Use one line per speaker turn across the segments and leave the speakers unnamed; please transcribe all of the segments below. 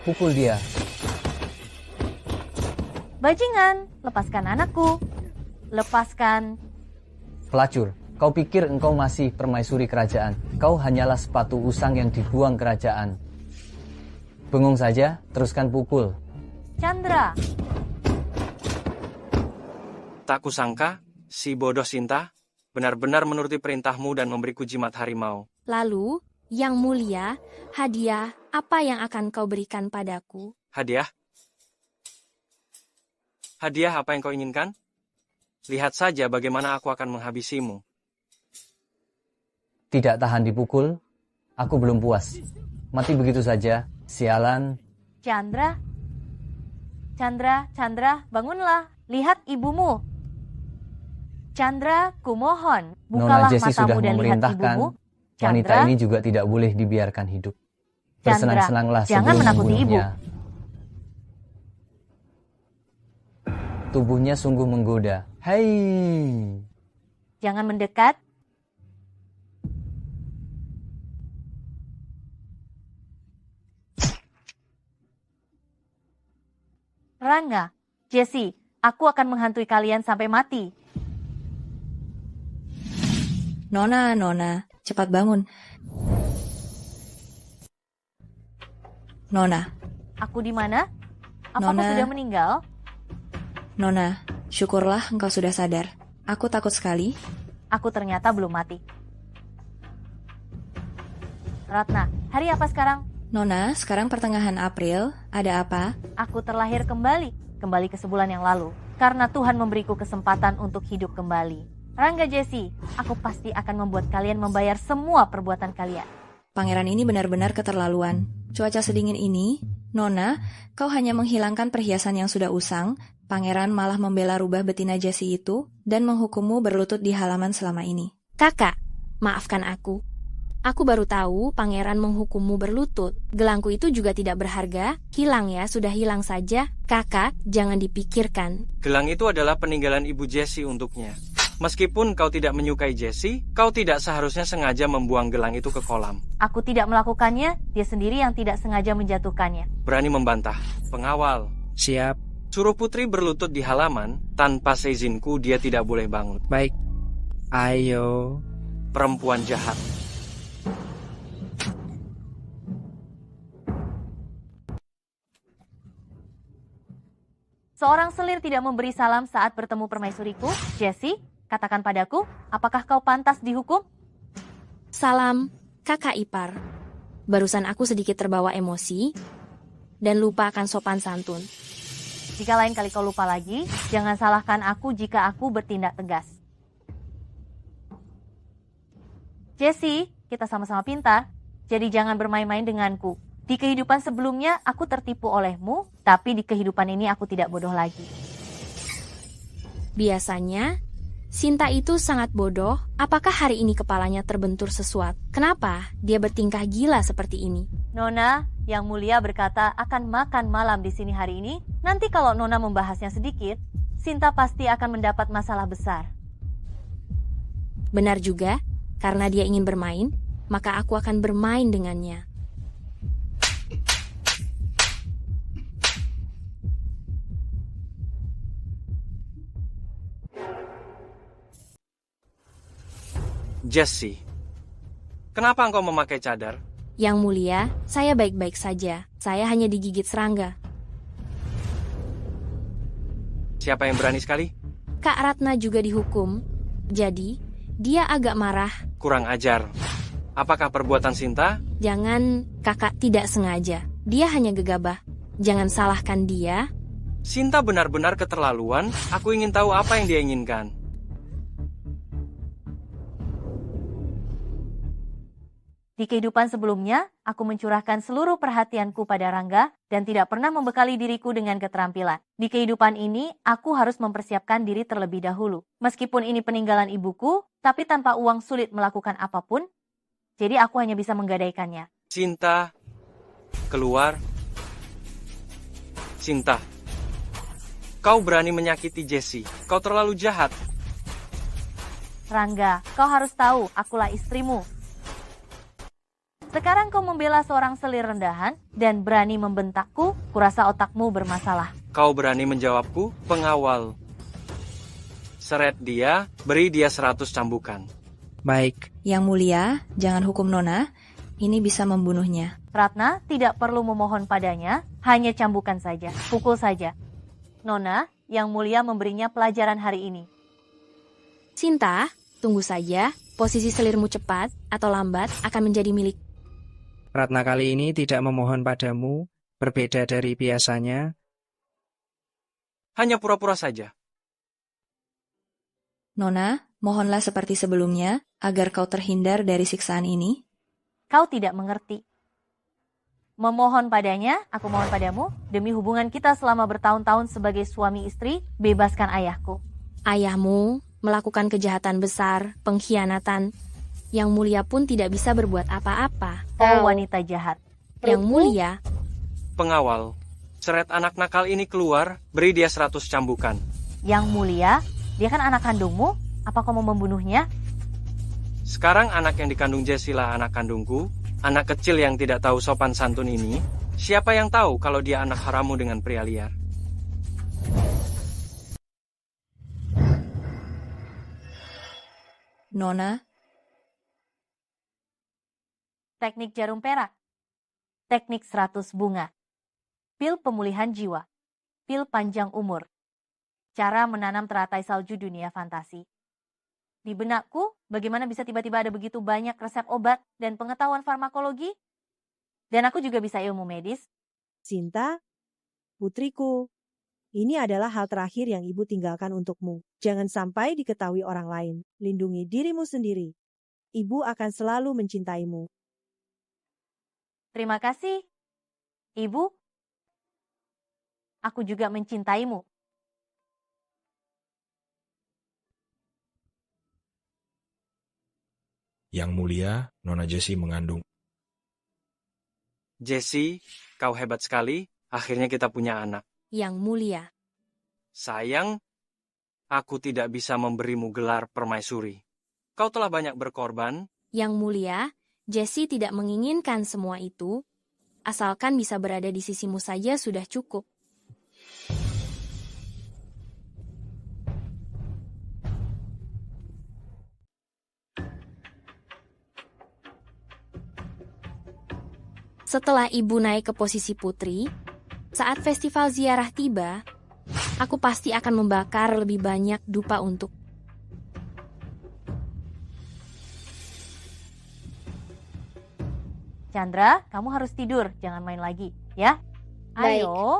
Pukul dia.
Bajingan, lepaskan anakku. Lepaskan.
Pelacur, kau pikir engkau masih permaisuri kerajaan. Kau hanyalah sepatu usang yang dibuang kerajaan. Bengong saja, teruskan pukul.
Chandra.
Tak kusangka, si bodoh Sinta benar-benar menuruti perintahmu dan memberiku jimat harimau.
Lalu, Yang Mulia, hadiah apa yang akan kau berikan padaku?
Hadiah? Hadiah apa yang kau inginkan? Lihat saja bagaimana aku akan menghabisimu.
Tidak tahan dipukul, aku belum puas. Mati begitu saja, sialan.
Chandra. Chandra, bangunlah. Lihat ibumu. Chandra, kumohon,
Nona
bukalah
Jessie sudah
matamu dan lihat
memerintahkan
ibumu.
wanita
Chandra,
ini juga tidak boleh dibiarkan hidup.
Chandra,
Bersenang-senanglah
jangan
sebelum
menakuti ibu.
membunuhnya. Tubuhnya sungguh menggoda. Hai.
Jangan mendekat. Rangga, Jessie, aku akan menghantui kalian sampai mati.
Nona, cepat bangun. Nona,
Aku di mana? Apa aku
Nona.
sudah meninggal?
Nona, syukurlah engkau sudah sadar. Aku takut sekali.
Aku ternyata belum mati. Ratna, hari apa sekarang?
Nona, sekarang pertengahan April, ada apa?
Aku terlahir kembali ke sebulan yang lalu, karena Tuhan memberiku kesempatan untuk hidup kembali. Rangga, Jessie, aku pasti akan membuat kalian membayar semua perbuatan kalian.
Pangeran ini benar-benar keterlaluan. Cuaca sedingin ini, Nona, kau hanya menghilangkan perhiasan yang sudah usang, pangeran malah membela rubah betina Jessie itu, dan menghukummu berlutut di halaman selama ini.
Kakak, maafkan aku. Aku baru tahu pangeran menghukummu berlutut. Gelangku itu juga tidak berharga. Hilang ya, sudah hilang saja. Kakak, jangan dipikirkan.
Gelang itu adalah peninggalan ibu Jessie untuknya. Meskipun kau tidak menyukai Jessie, kau tidak seharusnya sengaja membuang gelang itu ke kolam.
Aku tidak melakukannya, dia sendiri yang tidak sengaja menjatuhkannya.
Berani membantah. Pengawal.
Siap.
Suruh putri berlutut di halaman, tanpa seizinku dia tidak boleh bangun.
Baik. Ayo.
Perempuan jahat.
Seorang selir tidak memberi salam saat bertemu permaisuriku. Jessie, katakan padaku, apakah kau pantas dihukum?
Salam, kakak ipar. Barusan aku sedikit terbawa emosi dan lupa akan sopan santun.
Jika lain kali kau lupa lagi, jangan salahkan aku jika aku bertindak tegas. Jessie, kita sama-sama pintar, jadi jangan bermain-main denganku. Di kehidupan sebelumnya, aku tertipu olehmu, tapi di kehidupan ini aku tidak bodoh lagi.
Biasanya, Sinta itu sangat bodoh. Apakah hari ini kepalanya terbentur sesuatu? Kenapa dia bertingkah gila seperti ini?
Nona, yang mulia berkata akan makan malam di sini hari ini. Nanti kalau Nona membahasnya sedikit, Sinta pasti akan mendapat masalah besar.
Benar juga, karena dia ingin bermain, maka aku akan bermain dengannya.
Jessie, kenapa engkau memakai cadar?
Yang mulia, saya baik-baik saja. Saya hanya digigit serangga.
Siapa yang berani sekali?
Kak Ratna juga dihukum. Jadi, dia agak marah.
Kurang ajar. Apakah perbuatan Sinta?
Jangan, kakak tidak sengaja. Dia hanya gegabah. Jangan salahkan dia.
Sinta benar-benar keterlaluan. Aku ingin tahu apa yang dia inginkan.
Di kehidupan sebelumnya, aku mencurahkan seluruh perhatianku pada Rangga dan tidak pernah membekali diriku dengan keterampilan. Di kehidupan ini, aku harus mempersiapkan diri terlebih dahulu. Meskipun ini peninggalan ibuku, tapi tanpa uang sulit melakukan apapun, jadi aku hanya bisa menggadaikannya.
Sinta, keluar. Sinta, kau berani menyakiti Jessie. Kau terlalu jahat.
Rangga, kau harus tahu, akulah istrimu. Sekarang kau membela seorang selir rendahan dan berani membentakku, kurasa otakmu bermasalah.
Kau berani menjawabku, pengawal. Seret dia, beri dia 100 cambukan.
Baik,
Yang mulia, jangan hukum Nona. Ini bisa membunuhnya.
Ratna tidak perlu memohon padanya, hanya cambukan saja, pukul saja. Nona, yang mulia memberinya pelajaran hari ini.
Sinta, tunggu saja. Posisi selirmu cepat atau lambat akan menjadi milik.
Ratna kali ini tidak memohon padamu, berbeda dari biasanya.
Hanya pura-pura saja.
Nona, mohonlah seperti sebelumnya, agar kau terhindar dari siksaan ini.
Kau tidak mengerti. Memohon padanya, aku mohon padamu, demi hubungan kita selama bertahun-tahun sebagai suami istri, bebaskan ayahku.
Ayahmu melakukan kejahatan besar, pengkhianatan. Yang mulia pun tidak bisa berbuat apa-apa.
Oh wanita jahat.
Yang mulia,
Pengawal, seret anak nakal ini keluar, beri dia 100 cambukan.
Yang mulia, dia kan anak kandungmu, apa kau mau membunuhnya?
Sekarang anak yang dikandung Jessie lah anak kandungku, anak kecil yang tidak tahu sopan santun ini. Siapa yang tahu kalau dia anak haramu dengan pria liar?
Nona,
Teknik jarum perak. Teknik 100 bunga. Pil pemulihan jiwa. Pil panjang umur. Cara menanam teratai salju dunia fantasi. Di benakku, bagaimana bisa tiba-tiba ada begitu banyak resep obat dan pengetahuan farmakologi? Dan aku juga bisa ilmu medis.
Sinta, putriku, ini adalah hal terakhir yang ibu tinggalkan untukmu. Jangan sampai diketahui orang lain. Lindungi dirimu sendiri. Ibu akan selalu mencintaimu.
Terima kasih, Ibu. Aku juga mencintaimu.
Yang mulia, Nona Jessie mengandung.
Jessie, kau hebat sekali, akhirnya kita punya anak.
yang mulia.
Sayang, aku tidak bisa memberimu gelar permaisuri. Kau telah banyak berkorban.
Yang mulia, Jessie tidak menginginkan semua itu. Asalkan bisa berada di sisimu saja sudah cukup. Setelah ibu naik ke posisi putri, saat festival ziarah tiba, aku pasti akan membakar lebih banyak dupa untuk.
Chandra, kamu harus tidur, jangan main lagi, ya?
Baik.
Ayo,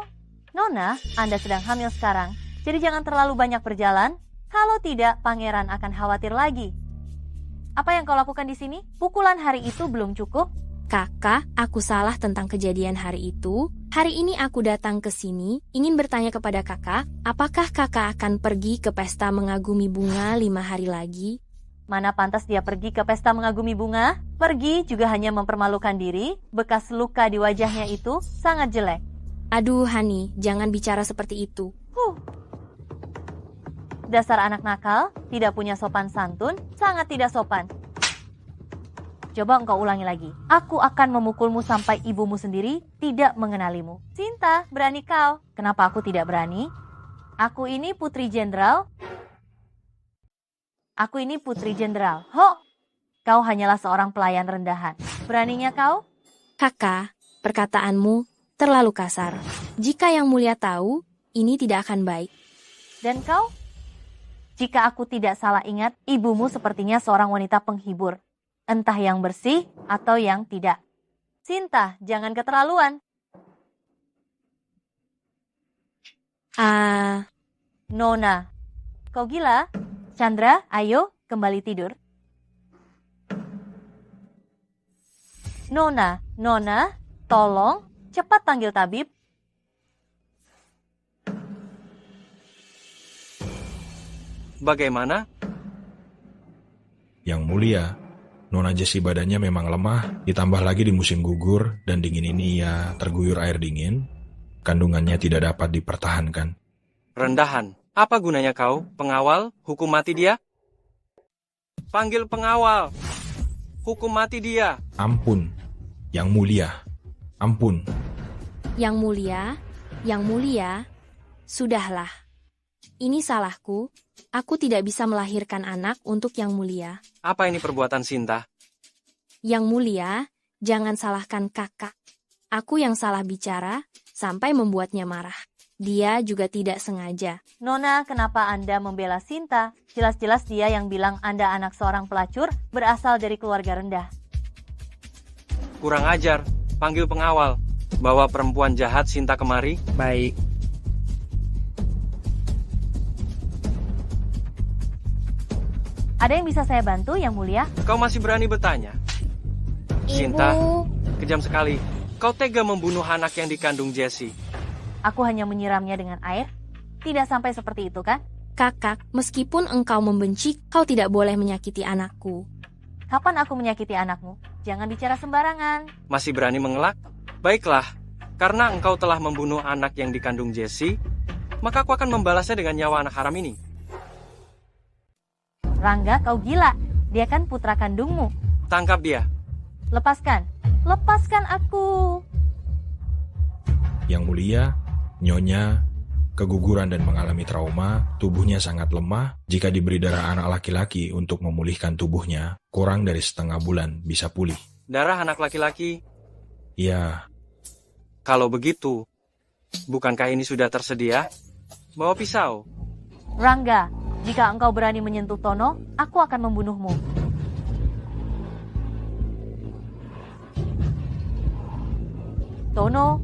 Nona, Anda sedang hamil sekarang, jadi jangan terlalu banyak berjalan. Kalau tidak, pangeran akan khawatir lagi. Apa yang kau lakukan di sini? Pukulan hari itu belum cukup?
Kakak, aku salah tentang kejadian hari itu. Hari ini aku datang ke sini, ingin bertanya kepada kakak, apakah kakak akan pergi ke pesta mengagumi bunga 5 hari lagi?
Mana pantas dia pergi ke pesta mengagumi bunga? Pergi juga hanya mempermalukan diri, bekas luka di wajahnya itu sangat jelek.
Aduh, Hani, jangan bicara seperti itu.
Dasar anak nakal, tidak punya sopan santun, sangat tidak sopan. Coba engkau ulangi lagi. Aku akan memukulmu sampai ibumu sendiri tidak mengenalimu. Sinta, berani kau? Kenapa aku tidak berani? Aku ini putri jenderal. Aku ini putri jenderal. Ho! Kau hanyalah seorang pelayan rendahan. Beraninya kau?
Kakak, perkataanmu terlalu kasar. Jika yang mulia tahu, ini tidak akan baik.
Dan kau? Jika aku tidak salah ingat, ibumu sepertinya seorang wanita penghibur. Entah yang bersih atau yang tidak. Sinta, jangan keterlaluan. Nona, kau gila? Chandra, ayo kembali tidur. Nona, tolong cepat panggil tabib.
Bagaimana?
Yang mulia, Nona Jessie badannya memang lemah, ditambah lagi di musim gugur dan dingin ini ia terguyur air dingin, kandungannya tidak dapat dipertahankan.
Rendahan. Apa gunanya kau, pengawal? Hukum mati dia? Panggil pengawal. Hukum mati dia.
Ampun, Yang mulia, ampun.
Yang mulia, sudahlah. Ini salahku, aku tidak bisa melahirkan anak untuk Yang Mulia.
Apa ini perbuatan Sinta?
Yang Mulia, jangan salahkan kakak. Aku yang salah bicara, sampai membuatnya marah. Dia juga tidak sengaja.
Nona, kenapa Anda membela Sinta? Jelas-jelas dia yang bilang Anda anak seorang pelacur berasal dari keluarga rendah.
Kurang ajar, panggil pengawal. Bawa perempuan jahat Sinta kemari.
Baik.
Ada yang bisa saya bantu, Yang Mulia?
Kau masih berani bertanya? Sinta, kejam sekali. Kau tega membunuh anak yang dikandung Jessie.
Aku hanya menyiramnya dengan air. Tidak sampai seperti itu, kan?
Kakak, meskipun engkau membenci, kau tidak boleh menyakiti anakku.
Kapan aku menyakiti anakmu? Jangan bicara sembarangan.
Masih berani mengelak? Baiklah, karena engkau telah membunuh anak yang dikandung Jessie, maka aku akan membalasnya dengan nyawa anak haram ini.
Rangga, kau gila. Dia kan putra kandungmu.
Tangkap dia.
Lepaskan. Lepaskan aku.
Yang mulia, Nyonya keguguran dan mengalami trauma, tubuhnya sangat lemah. Jika diberi darah anak laki-laki untuk memulihkan tubuhnya, kurang dari setengah bulan bisa pulih.
Darah anak laki-laki?
Ya.
Kalau begitu, bukankah ini sudah tersedia? Bawa pisau.
Rangga, jika engkau berani menyentuh Tono, aku akan membunuhmu. Tono.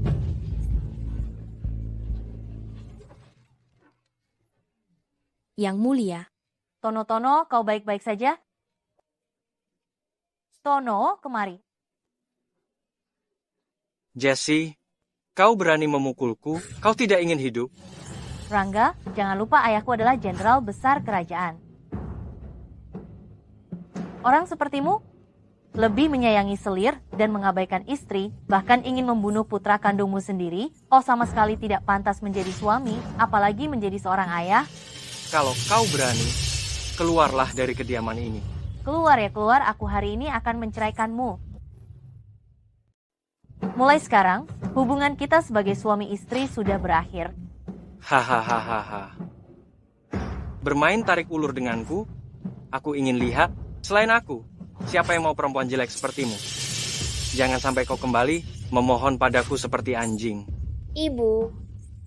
Yang Mulia.
Tono, kau baik-baik saja? Tono, kemari.
Jessie, kau berani memukulku? Kau tidak ingin hidup?
Rangga, jangan lupa ayahku adalah jenderal besar kerajaan. Orang sepertimu lebih menyayangi selir dan mengabaikan istri, bahkan ingin membunuh putra kandungmu sendiri. Kau sama sekali tidak pantas menjadi suami, apalagi menjadi seorang ayah.
Kalau kau berani, keluarlah dari kediaman ini.
Keluar ya keluar, aku hari ini akan menceraikanmu. Mulai sekarang, hubungan kita sebagai suami istri sudah berakhir.
Hahaha. Bermain tarik ulur denganku? Aku ingin lihat, selain aku, siapa yang mau perempuan jelek sepertimu? Jangan sampai kau kembali memohon padaku seperti anjing.
Ibu.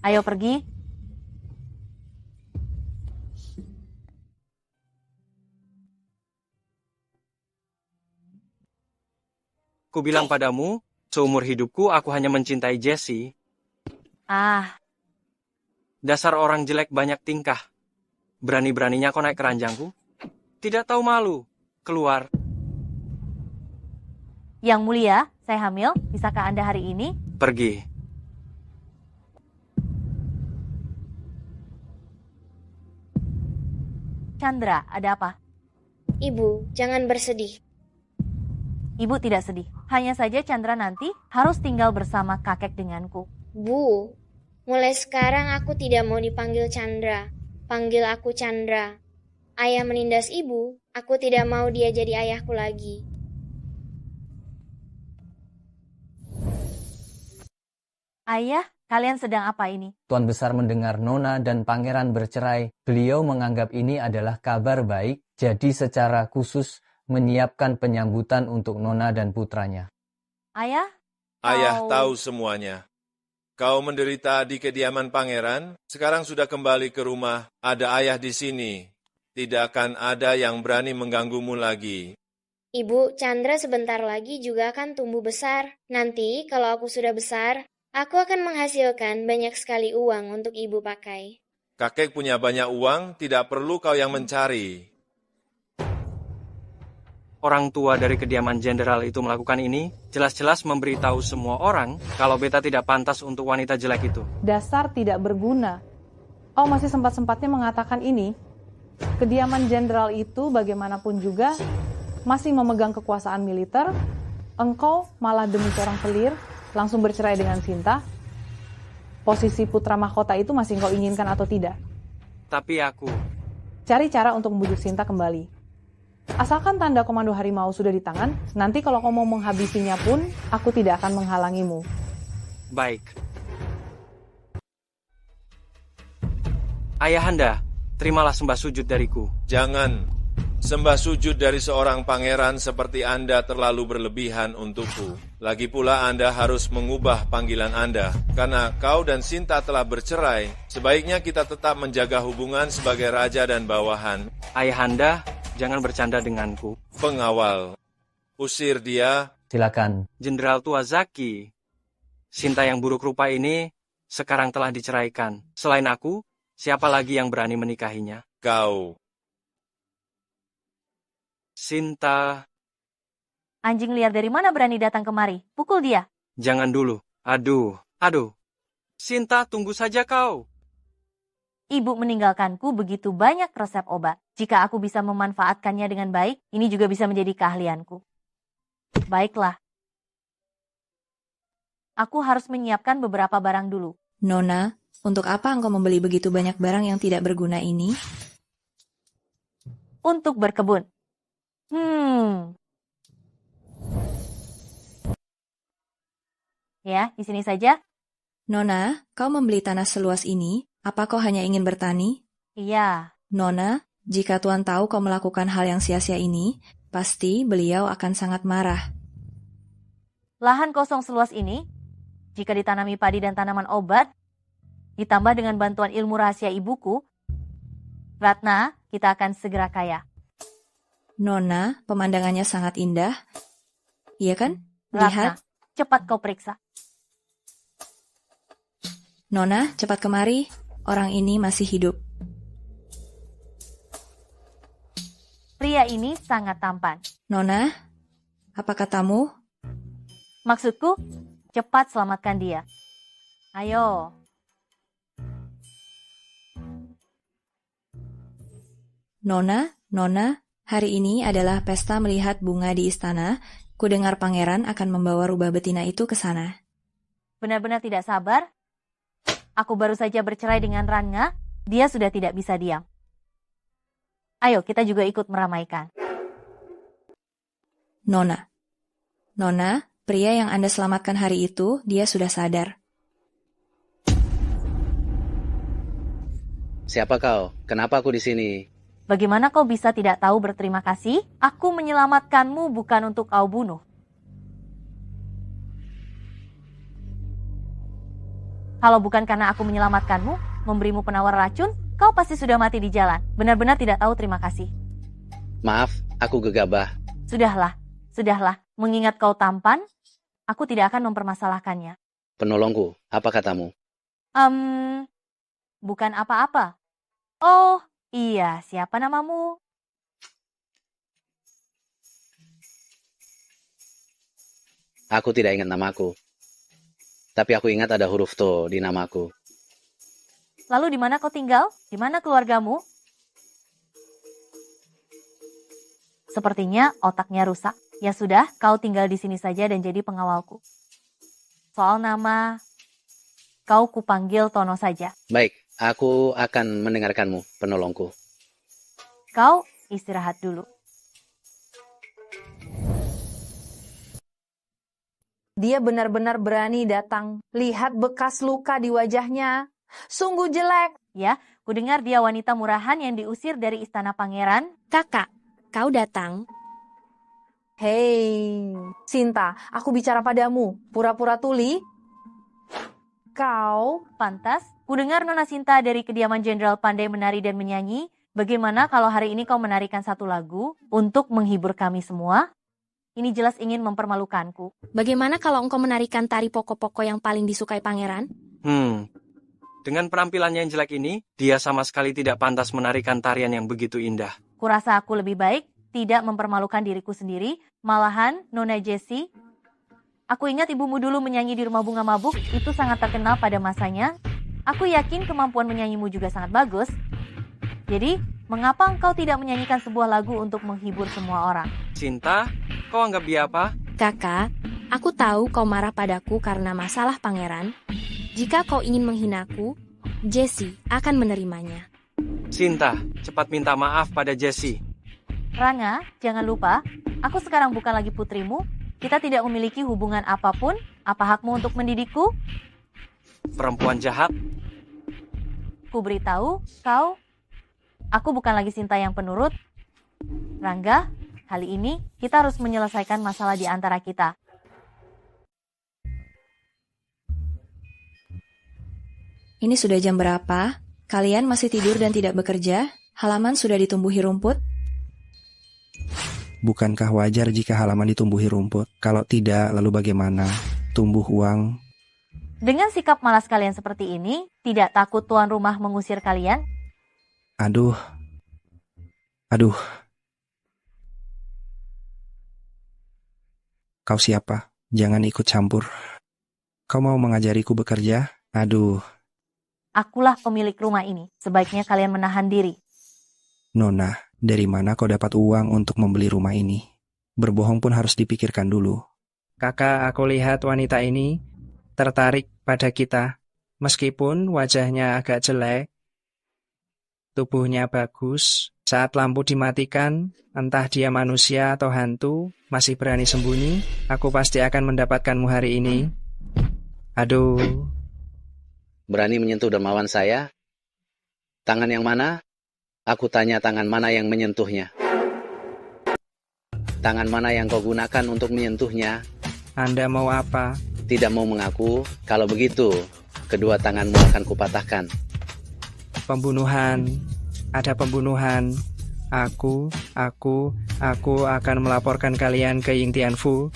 Ayo pergi.
Ku bilang padamu, seumur hidupku aku hanya mencintai Jessie. Dasar orang jelek banyak tingkah. Berani-beraninya kau naik ke ranjangku? Tidak tahu malu. Keluar.
Yang Mulia, saya hamil. Bisakah Anda hari ini?
Pergi.
Chandra, ada apa?
Ibu, jangan bersedih.
Ibu tidak sedih. Hanya saja Chandra nanti harus tinggal bersama kakek denganku.
Bu, mulai sekarang aku tidak mau dipanggil Chandra. Panggil aku Chandra. Ayah menindas ibu, aku tidak mau dia jadi ayahku lagi.
Ayah, kalian sedang apa ini?
Tuan Besar mendengar Nona dan Pangeran bercerai. Beliau menganggap ini adalah kabar baik, jadi secara khusus menyiapkan penyambutan untuk Nona dan putranya.
Ayah?
Ayah tahu semuanya. Kau menderita di kediaman pangeran, sekarang sudah kembali ke rumah. Ada ayah di sini. Tidak akan ada yang berani mengganggumu lagi.
Ibu, Chandra sebentar lagi juga akan tumbuh besar. Nanti kalau aku sudah besar, aku akan menghasilkan banyak sekali uang untuk ibu pakai.
Kakek punya banyak uang, tidak perlu kau yang mencari.
Orang tua dari kediaman jenderal itu melakukan ini, jelas-jelas memberitahu semua orang kalau beta tidak pantas untuk wanita jelek itu.
Dasar tidak berguna. Oh, masih sempat-sempatnya mengatakan ini. Kediaman jenderal itu bagaimanapun juga masih memegang kekuasaan militer. Engkau malah demi seorang pelir langsung bercerai dengan Sinta. Posisi putra mahkota itu masih engkau inginkan atau tidak?
Tapi aku...
Cari cara untuk membujuk Sinta kembali. Asalkan tanda komando harimau sudah di tangan, nanti kalau kau mau menghabisinya pun, aku tidak akan menghalangimu.
Baik. Ayahanda, terimalah sembah sujud dariku.
Jangan. Sembah sujud dari seorang pangeran seperti Anda terlalu berlebihan untukku. Lagi pula Anda harus mengubah panggilan Anda. Karena kau dan Sinta telah bercerai, sebaiknya kita tetap menjaga hubungan sebagai raja dan bawahan.
Ayahanda, jangan bercanda denganku.
Pengawal, usir dia.
Silakan.
Jenderal tua Zaki, Sinta yang buruk rupa ini sekarang telah diceraikan. Selain aku, siapa lagi yang berani menikahinya?
Kau.
Sinta.
Anjing liar dari mana berani datang kemari? Pukul dia.
Jangan dulu. Aduh. Sinta, tunggu saja kau.
Ibu meninggalkanku begitu banyak resep obat. Jika aku bisa memanfaatkannya dengan baik, ini juga bisa menjadi keahlianku. Baiklah. Aku harus menyiapkan beberapa barang dulu.
Nona, untuk apa engkau membeli begitu banyak barang yang tidak berguna ini?
Untuk berkebun. Ya, di sini saja.
Nona, kau membeli tanah seluas ini, apa kau hanya ingin bertani?
Iya.
Nona, jika Tuan tahu kau melakukan hal yang sia-sia ini, pasti beliau akan sangat marah.
Lahan kosong seluas ini, jika ditanami padi dan tanaman obat, ditambah dengan bantuan ilmu rahasia ibuku, Ratna, kita akan segera kaya.
Nona, pemandangannya sangat indah. Iya kan?
Ratna,
Lihat.
cepat kau periksa.
Nona, cepat kemari. Orang ini masih hidup.
Pria ini sangat tampan.
Nona, apa katamu?
Maksudku, cepat selamatkan dia. Ayo.
Nona, hari ini adalah pesta melihat bunga di istana. Kudengar pangeran akan membawa rubah betina itu ke sana.
Benar-benar tidak sabar. Aku baru saja bercerai dengan Ranga, dia sudah tidak bisa diam. Ayo, kita juga ikut meramaikan.
Nona, pria yang Anda selamatkan hari itu, dia sudah sadar.
Siapa kau? Kenapa aku di sini?
Bagaimana kau bisa tidak tahu berterima kasih? Aku menyelamatkanmu bukan untuk kau bunuh. Kalau bukan karena aku menyelamatkanmu, memberimu penawar racun, kau pasti sudah mati di jalan. Benar-benar tidak tahu terima kasih.
Maaf, aku gegabah.
Sudahlah. Mengingat kau tampan, aku tidak akan mempermasalahkannya.
Penolongku, apa katamu?
Bukan apa-apa. Oh, iya, siapa namamu?
Aku tidak ingat namaku. Tapi aku ingat ada huruf To di namaku.
Lalu di mana kau tinggal? Di mana keluargamu? Sepertinya otaknya rusak. Ya sudah, kau tinggal di sini saja dan jadi pengawalku. Soal nama, kau kupanggil Tono saja.
Baik, aku akan mendengarkanmu, penolongku.
Kau istirahat dulu.
Dia benar-benar berani datang. Lihat bekas luka di wajahnya. Sungguh jelek.
Ya, kudengar dia wanita murahan yang diusir dari istana pangeran.
Kakak, kau datang.
Hei, Sinta, aku bicara padamu. Pura-pura tuli. Kau
pantas. Kudengar Nona Sinta dari kediaman Jenderal pandai menari dan menyanyi. Bagaimana kalau hari ini kau menarikan satu lagu untuk menghibur kami semua? Ini jelas ingin mempermalukanku.
Bagaimana kalau engkau menarikan tari poko-poko yang paling disukai pangeran?
Dengan penampilannya yang jelek ini, dia sama sekali tidak pantas menarikan tarian yang begitu indah.
Kurasa aku lebih baik tidak mempermalukan diriku sendiri. Malahan, Nona Jessie, aku ingat ibumu dulu menyanyi di Rumah Bunga Mabuk, itu sangat terkenal pada masanya. Aku yakin kemampuan menyanyimu juga sangat bagus. Jadi, mengapa engkau tidak menyanyikan sebuah lagu untuk menghibur semua orang?
Sinta, kau anggap dia apa?
Kakak, aku tahu kau marah padaku karena masalah pangeran. Jika kau ingin menghinaku, Jessie akan menerimanya.
Sinta, cepat minta maaf pada Jessie.
Rangga, jangan lupa, aku sekarang bukan lagi putrimu. Kita tidak memiliki hubungan apapun. Apa hakmu untuk mendidikku?
Perempuan jahat.
Ku beritahu, aku bukan lagi Sinta yang penurut. Rangga, kali ini kita harus menyelesaikan masalah di antara kita.
Ini sudah jam berapa? Kalian masih tidur dan tidak bekerja? Halaman sudah ditumbuhi rumput?
Bukankah wajar jika halaman ditumbuhi rumput? Kalau tidak, lalu bagaimana? Tumbuh uang.
Dengan sikap malas kalian seperti ini, tidak takut tuan rumah mengusir kalian?
Aduh. Kau siapa? Jangan ikut campur. Kau mau mengajariku bekerja? Aduh.
Akulah pemilik rumah ini. Sebaiknya kalian menahan diri.
Nona, dari mana kau dapat uang untuk membeli rumah ini? Berbohong pun harus dipikirkan dulu. Kakak, aku lihat wanita ini tertarik pada kita. Meskipun wajahnya agak jelek, tubuhnya bagus. Saat lampu dimatikan, entah dia manusia atau hantu, masih berani sembunyi, aku pasti akan mendapatkanmu hari ini. Aduh.
Berani menyentuh dermawan saya? Tangan yang mana? Aku tanya tangan mana yang menyentuhnya. Tangan mana yang kau gunakan untuk menyentuhnya?
Anda mau apa?
Tidak mau mengaku? Kalau begitu, kedua tanganmu akan kupatahkan.
Pembunuhan. Ada pembunuhan. Aku akan melaporkan kalian ke Ying Tianfu.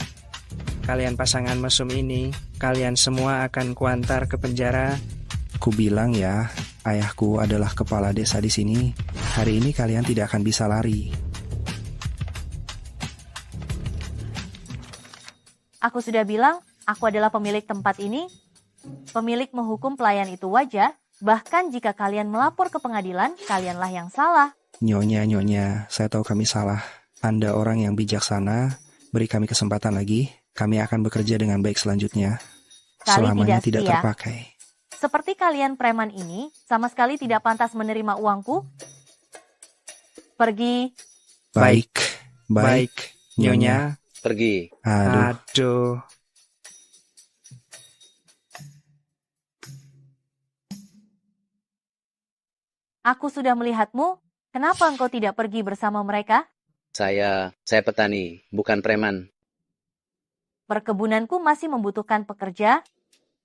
Kalian pasangan mesum ini, kalian semua akan kuantar ke penjara. Ku bilang ya, ayahku adalah kepala desa di sini. Hari ini kalian tidak akan bisa lari.
Aku sudah bilang, aku adalah pemilik tempat ini. Pemilik menghukum pelayan itu wajar. Bahkan jika kalian melapor ke pengadilan, kalianlah yang salah.
Nyonya, saya tahu kami salah. Anda orang yang bijaksana, beri kami kesempatan lagi. Kami akan bekerja dengan baik selanjutnya. Selamanya tidak terpakai.
Seperti kalian preman ini, sama sekali tidak pantas menerima uangku. Pergi.
Baik, Nyonya.
Pergi.
Aduh.
Aku sudah melihatmu. Kenapa engkau tidak pergi bersama mereka?
Saya petani, bukan preman.
Perkebunanku masih membutuhkan pekerja.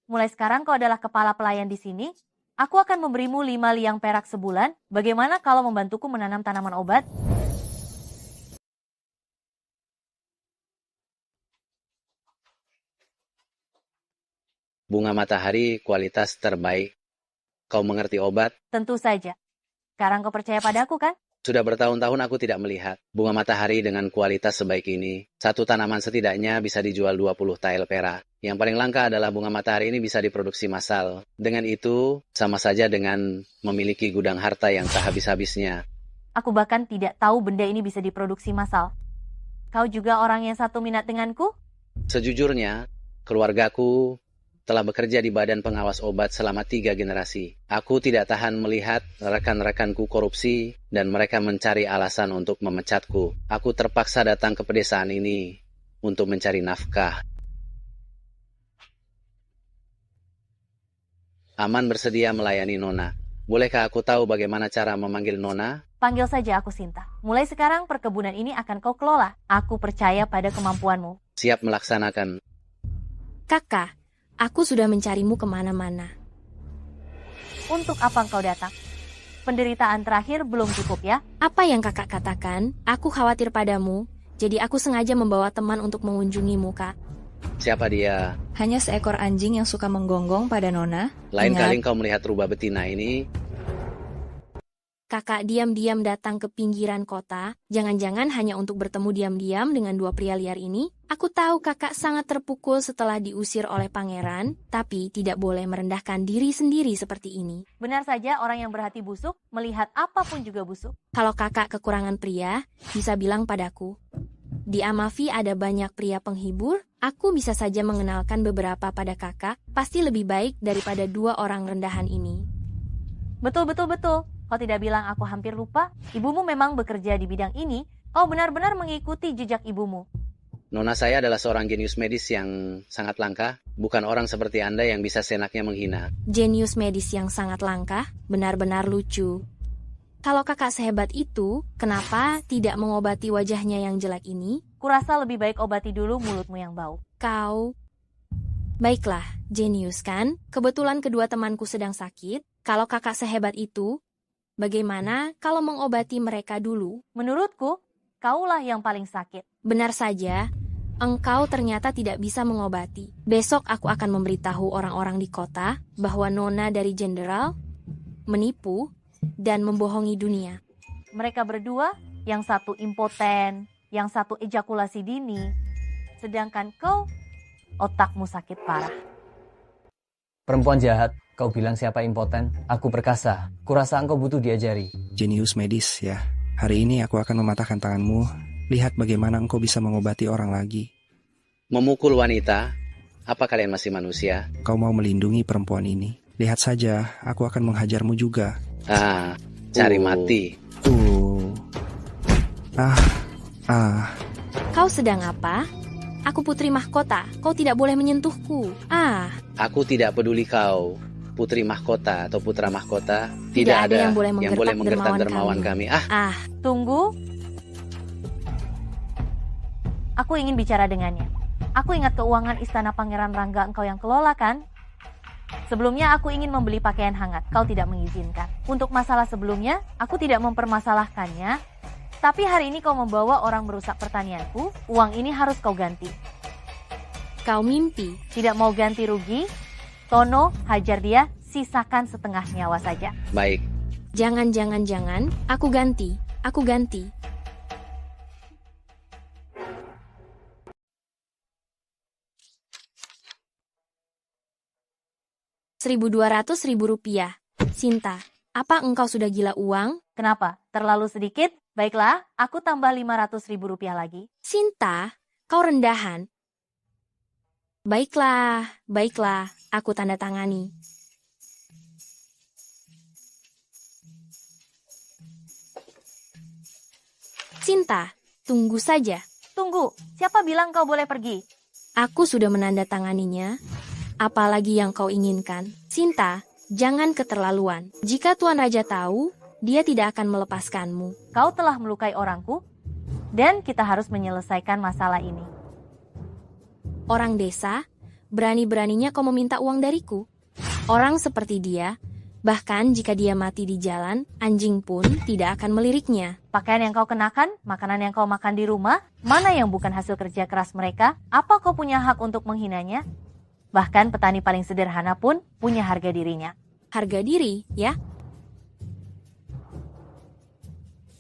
Mulai sekarang kau adalah kepala pelayan di sini. Aku akan memberimu 5 liang perak sebulan. Bagaimana kalau membantuku menanam tanaman obat?
Bunga matahari kualitas terbaik. Kau mengerti obat?
Tentu saja. Sekarang kau percaya padaku kan?
Sudah bertahun-tahun aku tidak melihat bunga matahari dengan kualitas sebaik ini. Satu tanaman setidaknya bisa dijual 20 tael perak. Yang paling langka adalah bunga matahari ini bisa diproduksi massal. Dengan itu, sama saja dengan memiliki gudang harta yang tak habis-habisnya.
Aku bahkan tidak tahu benda ini bisa diproduksi massal. Kau juga orang yang satu minat denganku?
Sejujurnya, keluargaku telah bekerja di Badan Pengawas Obat selama 3 generasi. Aku tidak tahan melihat rekan-rekanku korupsi dan mereka mencari alasan untuk memecatku. Aku terpaksa datang ke pedesaan ini untuk mencari nafkah. Aman bersedia melayani Nona. Bolehkah aku tahu bagaimana cara memanggil Nona?
Panggil saja aku Sinta. Mulai sekarang perkebunan ini akan kau kelola. Aku percaya pada kemampuanmu.
Siap melaksanakan.
Kakak, aku sudah mencarimu kemana-mana.
Untuk apa engkau datang? Penderitaan terakhir belum cukup ya?
Apa yang kakak katakan? Aku khawatir padamu. Jadi aku sengaja membawa teman untuk mengunjungimu, Kak.
Siapa dia?
Hanya seekor anjing yang suka menggonggong pada Nona.
Lain kali kau melihat rubah betina ini.
Kakak diam-diam datang ke pinggiran kota. Jangan-jangan hanya untuk bertemu diam-diam dengan 2 pria liar ini. Aku tahu kakak sangat terpukul setelah diusir oleh pangeran, tapi tidak boleh merendahkan diri sendiri seperti ini.
Benar saja orang yang berhati busuk, melihat apapun juga busuk.
Kalau kakak kekurangan pria, bisa bilang padaku. Di Amavi ada banyak pria penghibur, aku bisa saja mengenalkan beberapa pada kakak, pasti lebih baik daripada 2 orang rendahan ini.
Betul. Kau tidak bilang aku hampir lupa? Ibumu memang bekerja di bidang ini, Kau benar-benar mengikuti jejak ibumu.
Nona saya adalah seorang jenius medis yang sangat langka, bukan orang seperti Anda yang bisa seenaknya menghina.
Jenius medis yang sangat langka, benar-benar lucu. Kalau kakak sehebat itu, kenapa tidak mengobati wajahnya yang jelek ini?
Kurasa lebih baik obati dulu mulutmu yang bau.
Kau... Baiklah, jenius kan? Kebetulan kedua temanku sedang sakit. Kalau kakak sehebat itu, bagaimana kalau mengobati mereka dulu?
Menurutku, kaulah yang paling sakit.
Benar saja, engkau ternyata tidak bisa mengobati. Besok aku akan memberitahu orang-orang di kota bahwa Nona dari Jenderal menipu dan membohongi dunia.
Mereka berdua, yang satu impoten, yang satu ejakulasi dini, sedangkan kau, otakmu sakit parah.
Perempuan jahat, kau bilang siapa impoten? Aku perkasa, kurasa engkau butuh diajari.
Jenius medis ya. Hari ini aku akan mematahkan tanganmu. Lihat bagaimana engkau bisa mengobati orang lagi.
Memukul wanita? Apa kalian masih manusia?
Kau mau melindungi perempuan ini. Lihat saja, aku akan menghajarmu juga.
Cari mati.
Kau sedang apa? Aku putri mahkota, kau tidak boleh menyentuhku.
Aku tidak peduli kau, putri mahkota atau putra mahkota. Tidak ada yang boleh menggertak dermawan kami.
Tunggu. Aku ingin bicara dengannya. Aku ingat keuangan istana Pangeran Rangga engkau yang kelola kan? Sebelumnya aku ingin membeli pakaian hangat, kau tidak mengizinkan. Untuk masalah sebelumnya, aku tidak mempermasalahkannya. Tapi hari ini kau membawa orang merusak pertanianku, uang ini harus kau ganti.
Kau mimpi.
Tidak mau ganti rugi? Tono, hajar dia, sisakan setengah nyawa saja.
Baik.
Jangan, aku ganti. 1.200.000 rupiah. Sinta, apa engkau sudah gila uang?
Kenapa? Terlalu sedikit? Baiklah, aku tambah 500.000 rupiah lagi.
Sinta, kau rendahan. Baiklah, aku tanda tangani. Sinta, tunggu saja.
Tunggu, siapa bilang kau boleh pergi?
Aku sudah menandatanganinya. Apalagi yang kau inginkan. Sinta, jangan keterlaluan. Jika Tuan Raja tahu, dia tidak akan melepaskanmu.
Kau telah melukai orangku, dan kita harus menyelesaikan masalah ini.
Orang desa, berani-beraninya kau meminta uang dariku. Orang seperti dia, bahkan jika dia mati di jalan, anjing pun tidak akan meliriknya.
Pakaian yang kau kenakan, makanan yang kau makan di rumah, mana yang bukan hasil kerja keras mereka? Apa kau punya hak untuk menghinanya? Bahkan petani paling sederhana pun punya harga dirinya.
Harga diri, ya?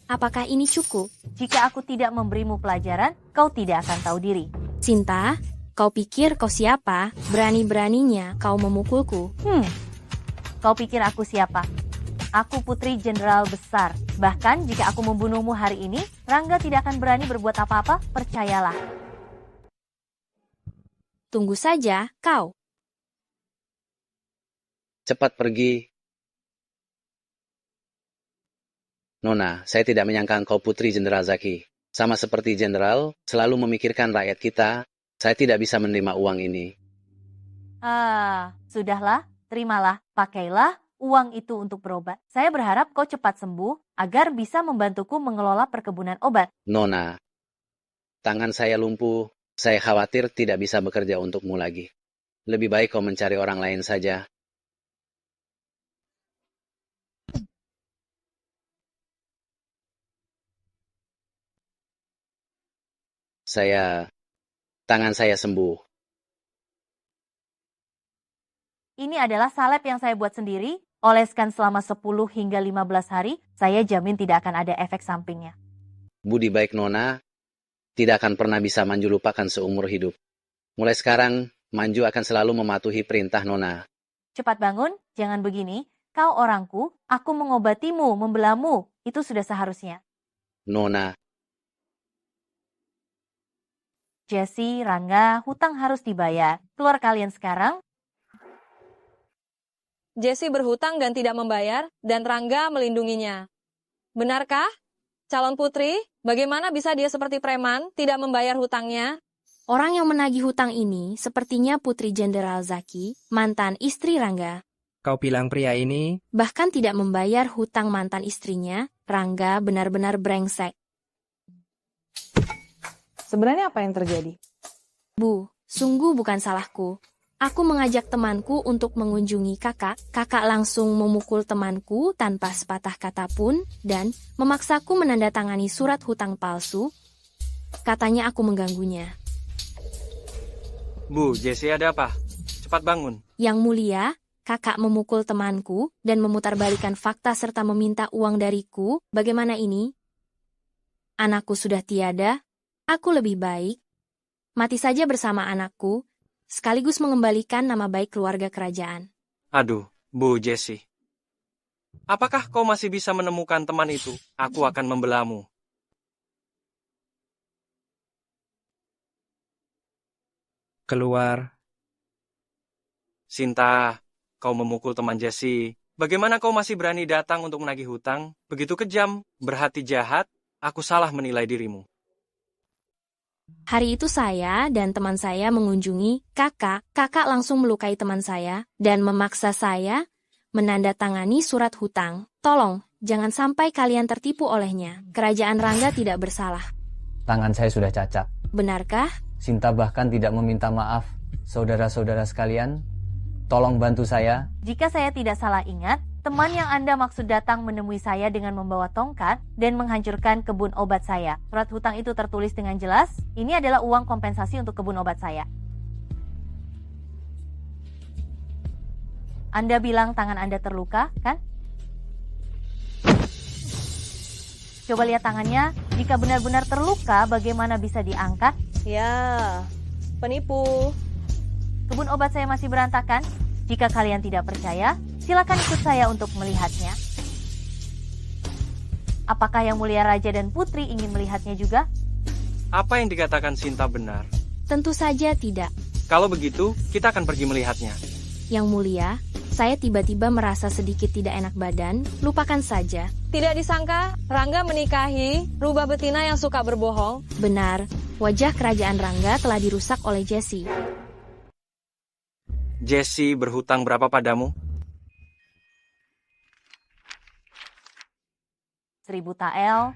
Apakah ini cukup?
Jika aku tidak memberimu pelajaran, kau tidak akan tahu diri.
Sinta, kau pikir kau siapa? Berani-beraninya kau memukulku.
Kau pikir aku siapa? Aku putri jenderal besar. Bahkan jika aku membunuhmu hari ini, Rangga tidak akan berani berbuat apa-apa, percayalah.
Tunggu saja, kau.
Cepat pergi. Nona, saya tidak menyangka engkau putri Jenderal Zaki. Sama seperti jenderal, selalu memikirkan rakyat kita. Saya tidak bisa menerima uang ini.
Sudahlah, terimalah, pakailah uang itu untuk berobat. Saya berharap kau cepat sembuh agar bisa membantuku mengelola perkebunan obat.
Nona, tangan saya lumpuh. Saya khawatir tidak bisa bekerja untukmu lagi. Lebih baik kau mencari orang lain saja. Tangan saya sembuh.
Ini adalah salep yang saya buat sendiri. Oleskan selama 10 hingga 15 hari, saya jamin tidak akan ada efek sampingnya.
Budi baik Nona, tidak akan pernah bisa Manju lupakan seumur hidup. Mulai sekarang, Manju akan selalu mematuhi perintah Nona.
Cepat bangun, jangan begini. Kau orangku, aku mengobatimu, membelamu. Itu sudah seharusnya.
Nona.
Jesse, Rangga, hutang harus dibayar. Keluar kalian sekarang.
Jesse berhutang dan tidak membayar, dan Rangga melindunginya. Benarkah, calon putri?
Bagaimana bisa dia seperti preman, tidak membayar hutangnya?
Orang yang menagih hutang ini sepertinya Putri Jenderal Zaki, mantan istri Rangga.
Kau bilang pria ini
Bahkan tidak membayar hutang mantan istrinya, Rangga benar-benar brengsek.
Sebenarnya apa yang terjadi?
Bu, sungguh bukan salahku. Aku mengajak temanku untuk mengunjungi kakak. Kakak langsung memukul temanku tanpa sepatah kata pun dan memaksaku menandatangani surat hutang palsu. Katanya aku mengganggunya.
Bu, Jessie ada apa? Cepat bangun.
Yang mulia, kakak memukul temanku dan memutarbalikkan fakta serta meminta uang dariku. Bagaimana ini? Anakku sudah tiada. Aku lebih baik mati saja bersama anakku, sekaligus mengembalikan nama baik keluarga kerajaan.
Aduh, Bu Jessie. Apakah kau masih bisa menemukan teman itu? Aku akan membelamu.
keluar.
Sinta, kau memukul teman Jessie. Bagaimana kau masih berani datang untuk menagih hutang? Begitu kejam, berhati jahat, aku salah menilai dirimu.
Hari itu saya dan teman saya mengunjungi kakak. Kakak langsung melukai teman saya dan memaksa saya menandatangani surat hutang. Tolong, jangan sampai kalian tertipu olehnya. Kerajaan Rangga tidak bersalah.
Tangan saya sudah cacat.
Benarkah?
Sinta bahkan tidak meminta maaf. Saudara-saudara sekalian, tolong bantu saya.
Jika saya tidak salah ingat, teman yang Anda maksud datang menemui saya dengan membawa tongkat dan menghancurkan kebun obat saya. Surat hutang itu tertulis dengan jelas, ini adalah uang kompensasi untuk kebun obat saya. Anda bilang tangan Anda terluka, kan? Coba lihat tangannya, jika benar-benar terluka, bagaimana bisa diangkat?
Ya, penipu.
Kebun obat saya masih berantakan. Jika kalian tidak percaya, silakan ikut saya untuk melihatnya. Apakah Yang Mulia Raja dan Putri ingin melihatnya juga?
Apa yang dikatakan Sinta benar?
Tentu saja tidak.
Kalau begitu, kita akan pergi melihatnya.
Yang Mulia, saya tiba-tiba merasa sedikit tidak enak badan. Lupakan saja.
Tidak disangka, Rangga menikahi rubah betina yang suka berbohong.
Benar, wajah kerajaan Rangga telah dirusak oleh Jessie.
Jessie berhutang berapa padamu?
1000 tael.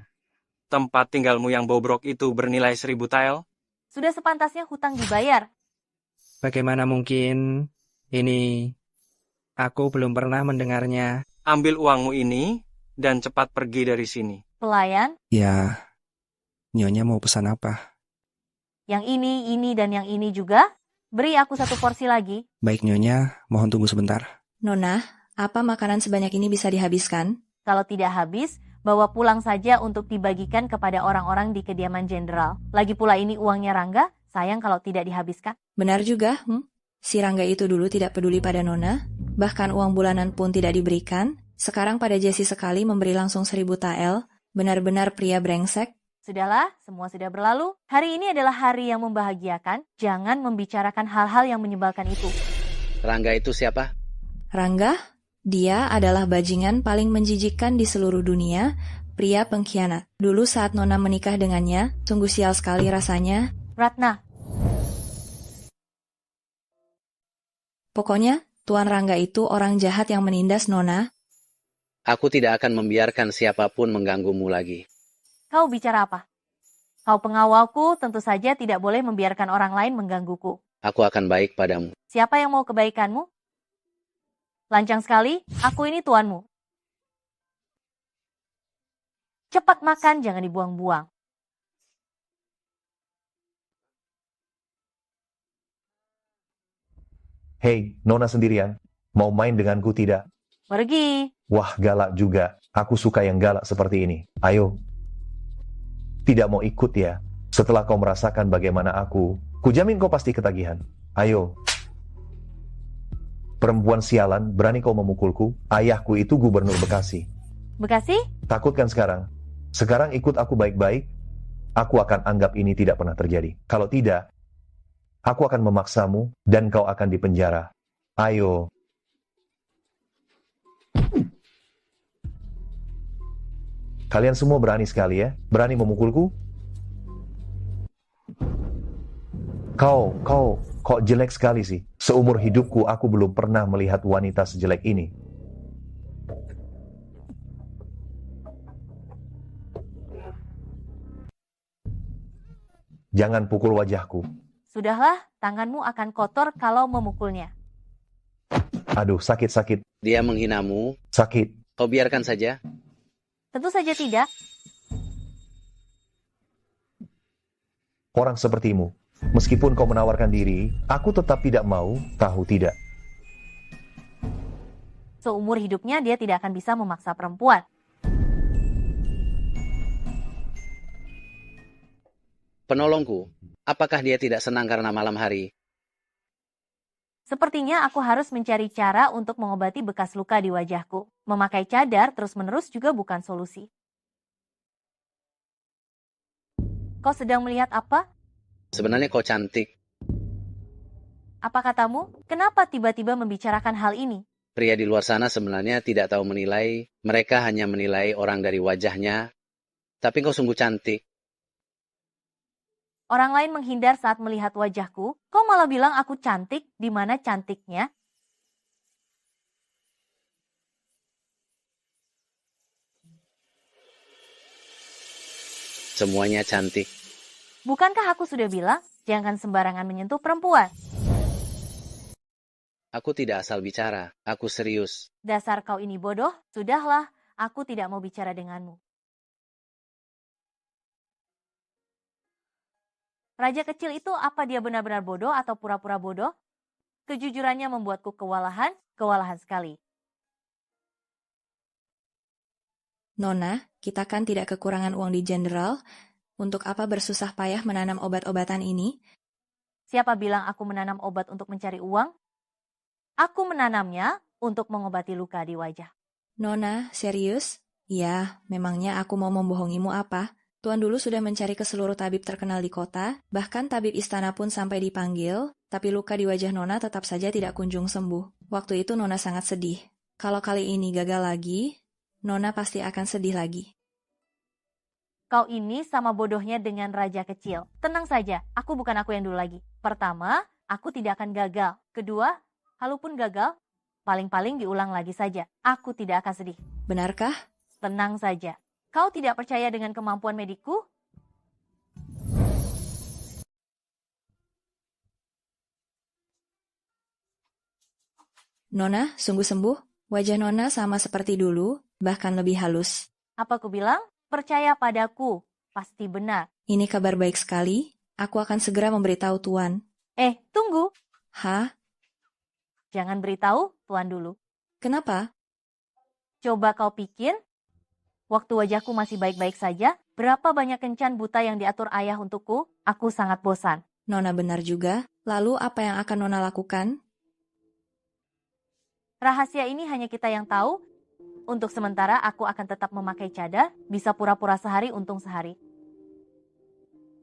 Tempat tinggalmu yang bobrok itu bernilai 1000 tael?
Sudah sepantasnya hutang dibayar.
Bagaimana mungkin? Ini aku belum pernah mendengarnya.
Ambil uangmu ini dan cepat pergi dari sini.
Pelayan,
Ya, Nyonya mau pesan apa?
yang ini, dan yang ini juga. Beri aku 1 porsi lagi.
Baik Nyonya, mohon tunggu sebentar.
Nona, apa makanan sebanyak ini bisa dihabiskan?
Kalau tidak habis, bawa pulang saja untuk dibagikan kepada orang-orang di kediaman jenderal. Lagi pula ini uangnya Rangga, sayang kalau tidak dihabiskan.
Benar juga, Si Rangga itu dulu tidak peduli pada Nona, bahkan uang bulanan pun tidak diberikan. Sekarang pada Jessie sekali memberi langsung 1000 tael, benar-benar pria brengsek.
Sudahlah, semua sudah berlalu. Hari ini adalah hari yang membahagiakan. Jangan membicarakan hal-hal yang menyebalkan itu.
Rangga itu siapa?
Rangga, dia adalah bajingan paling menjijikkan di seluruh dunia, pria pengkhianat. Dulu saat Nona menikah dengannya, sungguh sial sekali rasanya.
Ratna,
Pokoknya, Tuan Rangga itu orang jahat yang menindas Nona.
Aku tidak akan membiarkan siapapun mengganggumu lagi.
kau bicara apa? Kau pengawalku, tentu saja tidak boleh membiarkan orang lain menggangguku.
Aku akan baik padamu.
Siapa yang mau kebaikanmu? Lancang sekali, aku ini tuanmu. Cepat makan, jangan dibuang-buang.
Hei, Nona sendirian. Mau main denganku tidak?
Pergi.
Wah, galak juga. Aku suka yang galak seperti ini. Ayo. Tidak mau ikut ya? Setelah kau merasakan bagaimana aku, kujamin kau pasti ketagihan. Ayo. Perempuan sialan, berani kau memukulku? Ayahku itu gubernur Bekasi.
Bekasi?
Takut kan sekarang? Sekarang ikut aku baik-baik. Aku akan anggap ini tidak pernah terjadi. Kalau tidak, aku akan memaksamu dan kau akan dipenjara. Ayo. Kalian semua berani sekali ya? Berani memukulku? Kok jelek sekali sih? Seumur hidupku aku belum pernah melihat wanita sejelek ini. Jangan pukul wajahku.
Sudahlah, tanganmu akan kotor kalau memukulnya.
Aduh, sakit.
Dia menghinamu.
Sakit.
Kau biarkan saja.
Tentu saja tidak.
Orang sepertimu, meskipun kau menawarkan diri, aku tetap tidak mau, tahu tidak?
Seumur hidupnya dia tidak akan bisa memaksa perempuan.
Penolongku, apakah dia tidak senang karena malam hari?
Sepertinya aku harus mencari cara untuk mengobati bekas luka di wajahku. Memakai cadar terus-menerus juga bukan solusi. Kau sedang melihat apa?
Sebenarnya kau cantik.
Apa katamu? Kenapa tiba-tiba membicarakan hal ini?
Pria di luar sana sebenarnya tidak tahu menilai. Mereka hanya menilai orang dari wajahnya. Tapi kau sungguh cantik.
Orang lain menghindar saat melihat wajahku. Kau malah bilang aku cantik, di mana cantiknya?
Semuanya cantik.
Bukankah aku sudah bilang, jangan sembarangan menyentuh perempuan?
Aku tidak asal bicara, aku serius.
Dasar kau ini bodoh, sudahlah, aku tidak mau bicara denganmu. Raja kecil itu apa dia benar-benar bodoh atau pura-pura bodoh? Kejujurannya membuatku kewalahan sekali.
Nona, kita kan tidak kekurangan uang di Jenderal. Untuk apa bersusah payah menanam obat-obatan ini?
Siapa bilang aku menanam obat untuk mencari uang? Aku menanamnya untuk mengobati luka di wajah.
Nona, serius? Ya, memangnya aku mau membohongimu apa? Tuan dulu sudah mencari ke seluruh tabib terkenal di kota, bahkan tabib istana pun sampai dipanggil, tapi luka di wajah Nona tetap saja tidak kunjung sembuh. Waktu itu Nona sangat sedih. Kalau kali ini gagal lagi, Nona pasti akan sedih lagi.
Kau ini sama bodohnya dengan raja kecil. Tenang saja, aku bukan aku yang dulu lagi. Pertama, aku tidak akan gagal. Kedua, kalaupun gagal, paling-paling diulang lagi saja. Aku tidak akan sedih.
Benarkah?
Tenang saja. Kau tidak percaya dengan kemampuan medikku?
Nona, sungguh sembuh. Wajah Nona sama seperti dulu, bahkan lebih halus.
Apa ku bilang? Percaya padaku. Pasti benar.
Ini kabar baik sekali. Aku akan segera memberitahu Tuan.
Tunggu.
Hah?
Jangan beritahu Tuan dulu.
Kenapa?
Coba kau pikir, waktu wajahku masih baik-baik saja, berapa banyak kencan buta yang diatur ayah untukku? Aku sangat bosan.
Nona benar juga. Lalu apa yang akan Nona lakukan?
Rahasia ini hanya kita yang tahu. Untuk sementara aku akan tetap memakai cadar, bisa pura-pura sehari untung sehari.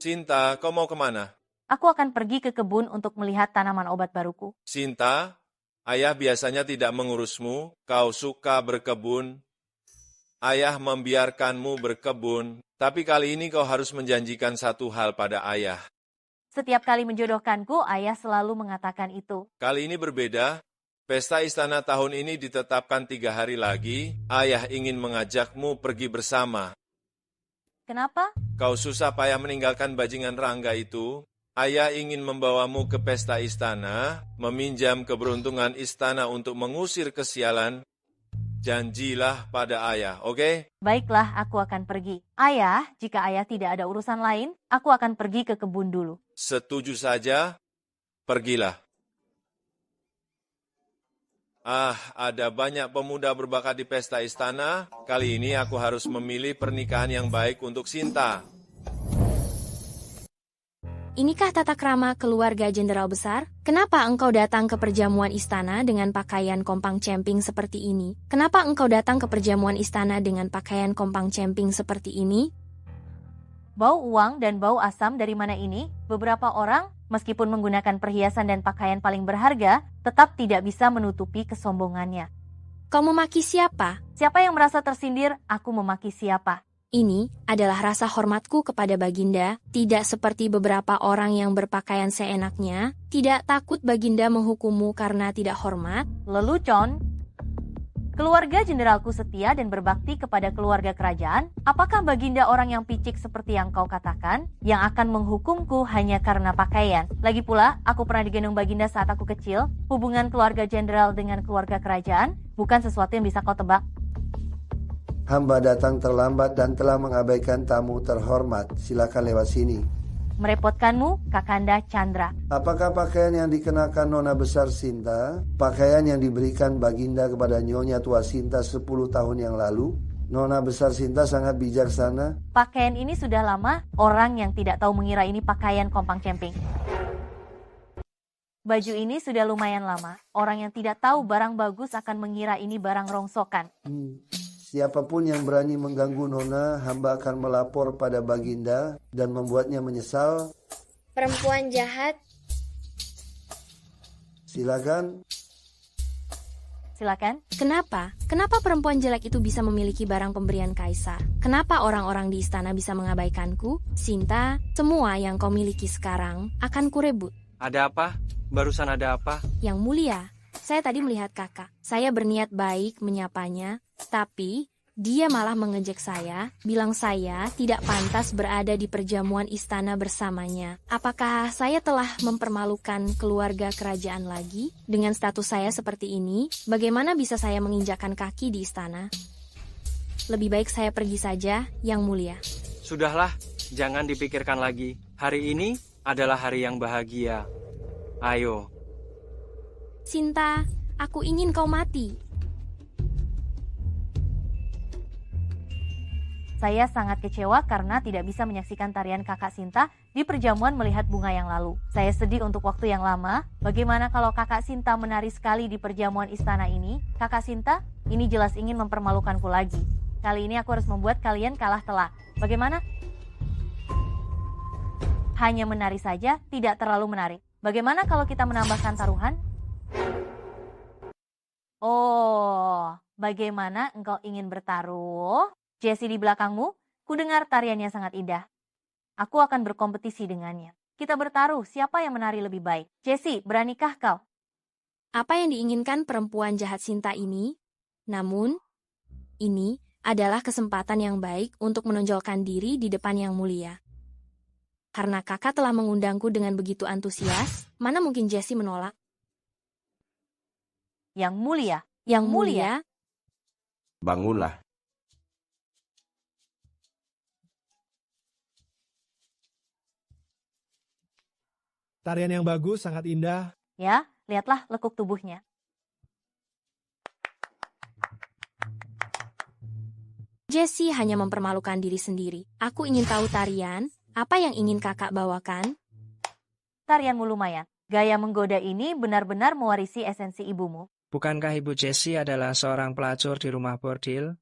Sinta, kau mau kemana?
Aku akan pergi ke kebun untuk melihat tanaman obat baruku.
Sinta, ayah biasanya tidak mengurusmu, kau suka berkebun. Ayah membiarkanmu berkebun, tapi kali ini kau harus menjanjikan satu hal pada ayah.
Setiap kali menjodohkanku, ayah selalu mengatakan itu.
Kali ini berbeda. Pesta istana tahun ini ditetapkan 3 hari lagi. Ayah ingin mengajakmu pergi bersama.
Kenapa?
Kau susah payah meninggalkan bajingan Rangga itu. Ayah ingin membawamu ke pesta istana, meminjam keberuntungan istana untuk mengusir kesialan. Janjilah pada ayah, oke?
Baiklah, aku akan pergi. Ayah, jika ayah tidak ada urusan lain, aku akan pergi ke kebun dulu.
Setuju saja, pergilah. Ada banyak pemuda berbakat di pesta istana. Kali ini aku harus memilih pernikahan yang baik untuk Sinta.
Inikah tata krama keluarga jenderal besar? Kenapa engkau datang ke perjamuan istana dengan pakaian kompang camping seperti ini? Kenapa engkau datang ke perjamuan istana dengan pakaian kompang camping seperti ini?
Bau uang dan bau asam dari mana ini? Beberapa orang, meskipun menggunakan perhiasan dan pakaian paling berharga, tetap tidak bisa menutupi kesombongannya.
Kau memaki siapa?
Siapa yang merasa tersindir, aku memaki siapa.
Ini adalah rasa hormatku kepada Baginda, tidak seperti beberapa orang yang berpakaian seenaknya, tidak takut Baginda menghukummu karena tidak hormat.
Lelucon. Keluarga jenderalku setia dan berbakti kepada keluarga kerajaan. Apakah Baginda orang yang picik seperti yang kau katakan, yang akan menghukumku hanya karena pakaian? Lagi pula, aku pernah digendong Baginda saat aku kecil. Hubungan keluarga jenderal dengan keluarga kerajaan bukan sesuatu yang bisa kau tebak.
Hamba datang terlambat dan telah mengabaikan tamu terhormat. Silakan lewat sini.
Merepotkanmu, Kakanda Chandra.
Apakah pakaian yang dikenakan Nona Besar Sinta, pakaian yang diberikan Baginda kepada Nyonya Tua Sinta 10 tahun yang lalu? Nona Besar Sinta sangat bijaksana.
Pakaian ini sudah lama, orang yang tidak tahu mengira ini pakaian kompang camping. Baju ini sudah lumayan lama, orang yang tidak tahu barang bagus akan mengira ini barang rongsokan.
Siapapun yang berani mengganggu Nona, hamba akan melapor pada Baginda dan membuatnya menyesal.
Perempuan jahat.
Silakan.
Silakan.
Kenapa? Kenapa perempuan jelek itu bisa memiliki barang pemberian kaisar? Kenapa orang-orang di istana bisa mengabaikanku? Sinta, semua yang kau miliki sekarang akan kurebut.
Ada apa? Barusan ada apa?
Yang mulia, saya tadi melihat kakak. Saya berniat baik menyapanya, tapi dia malah mengejek saya, bilang saya tidak pantas berada di perjamuan istana bersamanya. Apakah saya telah mempermalukan keluarga kerajaan lagi? Dengan status saya seperti ini, bagaimana bisa saya menginjakkan kaki di istana? Lebih baik saya pergi saja, Yang Mulia.
Sudahlah, jangan dipikirkan lagi. Hari ini adalah hari yang bahagia. Ayo.
Sinta, aku ingin kau mati.
Saya sangat kecewa karena tidak bisa menyaksikan tarian kakak Sinta di perjamuan melihat bunga yang lalu. Saya sedih untuk waktu yang lama. Bagaimana kalau kakak Sinta menari sekali di perjamuan istana ini? Kakak Sinta, ini jelas ingin mempermalukanku lagi. Kali ini aku harus membuat kalian kalah telak. Bagaimana? Hanya menari saja, tidak terlalu menarik. Bagaimana kalau kita menambahkan taruhan? Oh, bagaimana engkau ingin bertaruh? Jessie di belakangmu, kudengar tariannya sangat indah. Aku akan berkompetisi dengannya. Kita bertaruh, siapa yang menari lebih baik? Jessie, beranikah kau?
Apa yang diinginkan perempuan jahat Sinta ini? Namun, ini adalah kesempatan yang baik untuk menonjolkan diri di depan Yang Mulia. Karena kakak telah mengundangku dengan begitu antusias, mana mungkin Jessie menolak?
Yang Mulia.
Yang Mulia.
Bangunlah.
Tarian yang bagus, sangat indah.
Ya, lihatlah lekuk tubuhnya.
Jessie hanya mempermalukan diri sendiri. Aku ingin tahu tarian, apa yang ingin kakak bawakan?
Tarianmu lumayan. Gaya menggoda ini benar-benar mewarisi esensi ibumu.
Bukankah Ibu Jessie adalah seorang pelacur di rumah bordil?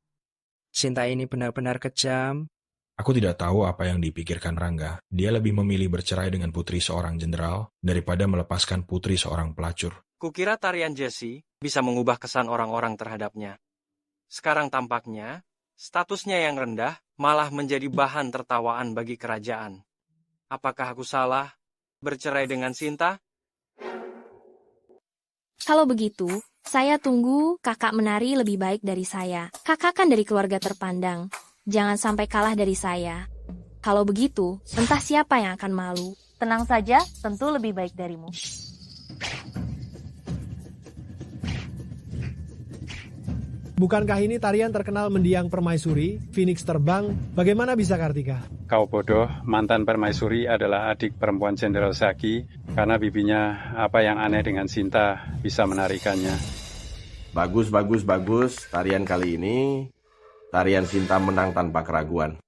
Sinta ini benar-benar kejam.
Aku tidak tahu apa yang dipikirkan Rangga. Dia lebih memilih bercerai dengan putri seorang jenderal daripada melepaskan putri seorang pelacur.
Kukira tarian Jessie bisa mengubah kesan orang-orang terhadapnya. Sekarang tampaknya, statusnya yang rendah malah menjadi bahan tertawaan bagi kerajaan. Apakah aku salah bercerai dengan Sinta?
Kalau begitu, saya tunggu kakak menari lebih baik dari saya. Kakak kan dari keluarga terpandang. Jangan sampai kalah dari saya. Kalau begitu, entah siapa yang akan malu.
Tenang saja, tentu lebih baik darimu.
Bukankah ini tarian terkenal mendiang permaisuri, Phoenix terbang? Bagaimana bisa Kartika?
Kau bodoh, mantan permaisuri adalah adik perempuan Jenderal Saki, karena bibinya apa yang aneh dengan Sinta bisa menarikannya.
Bagus. Tarian kali ini, tarian Sinta menang tanpa keraguan.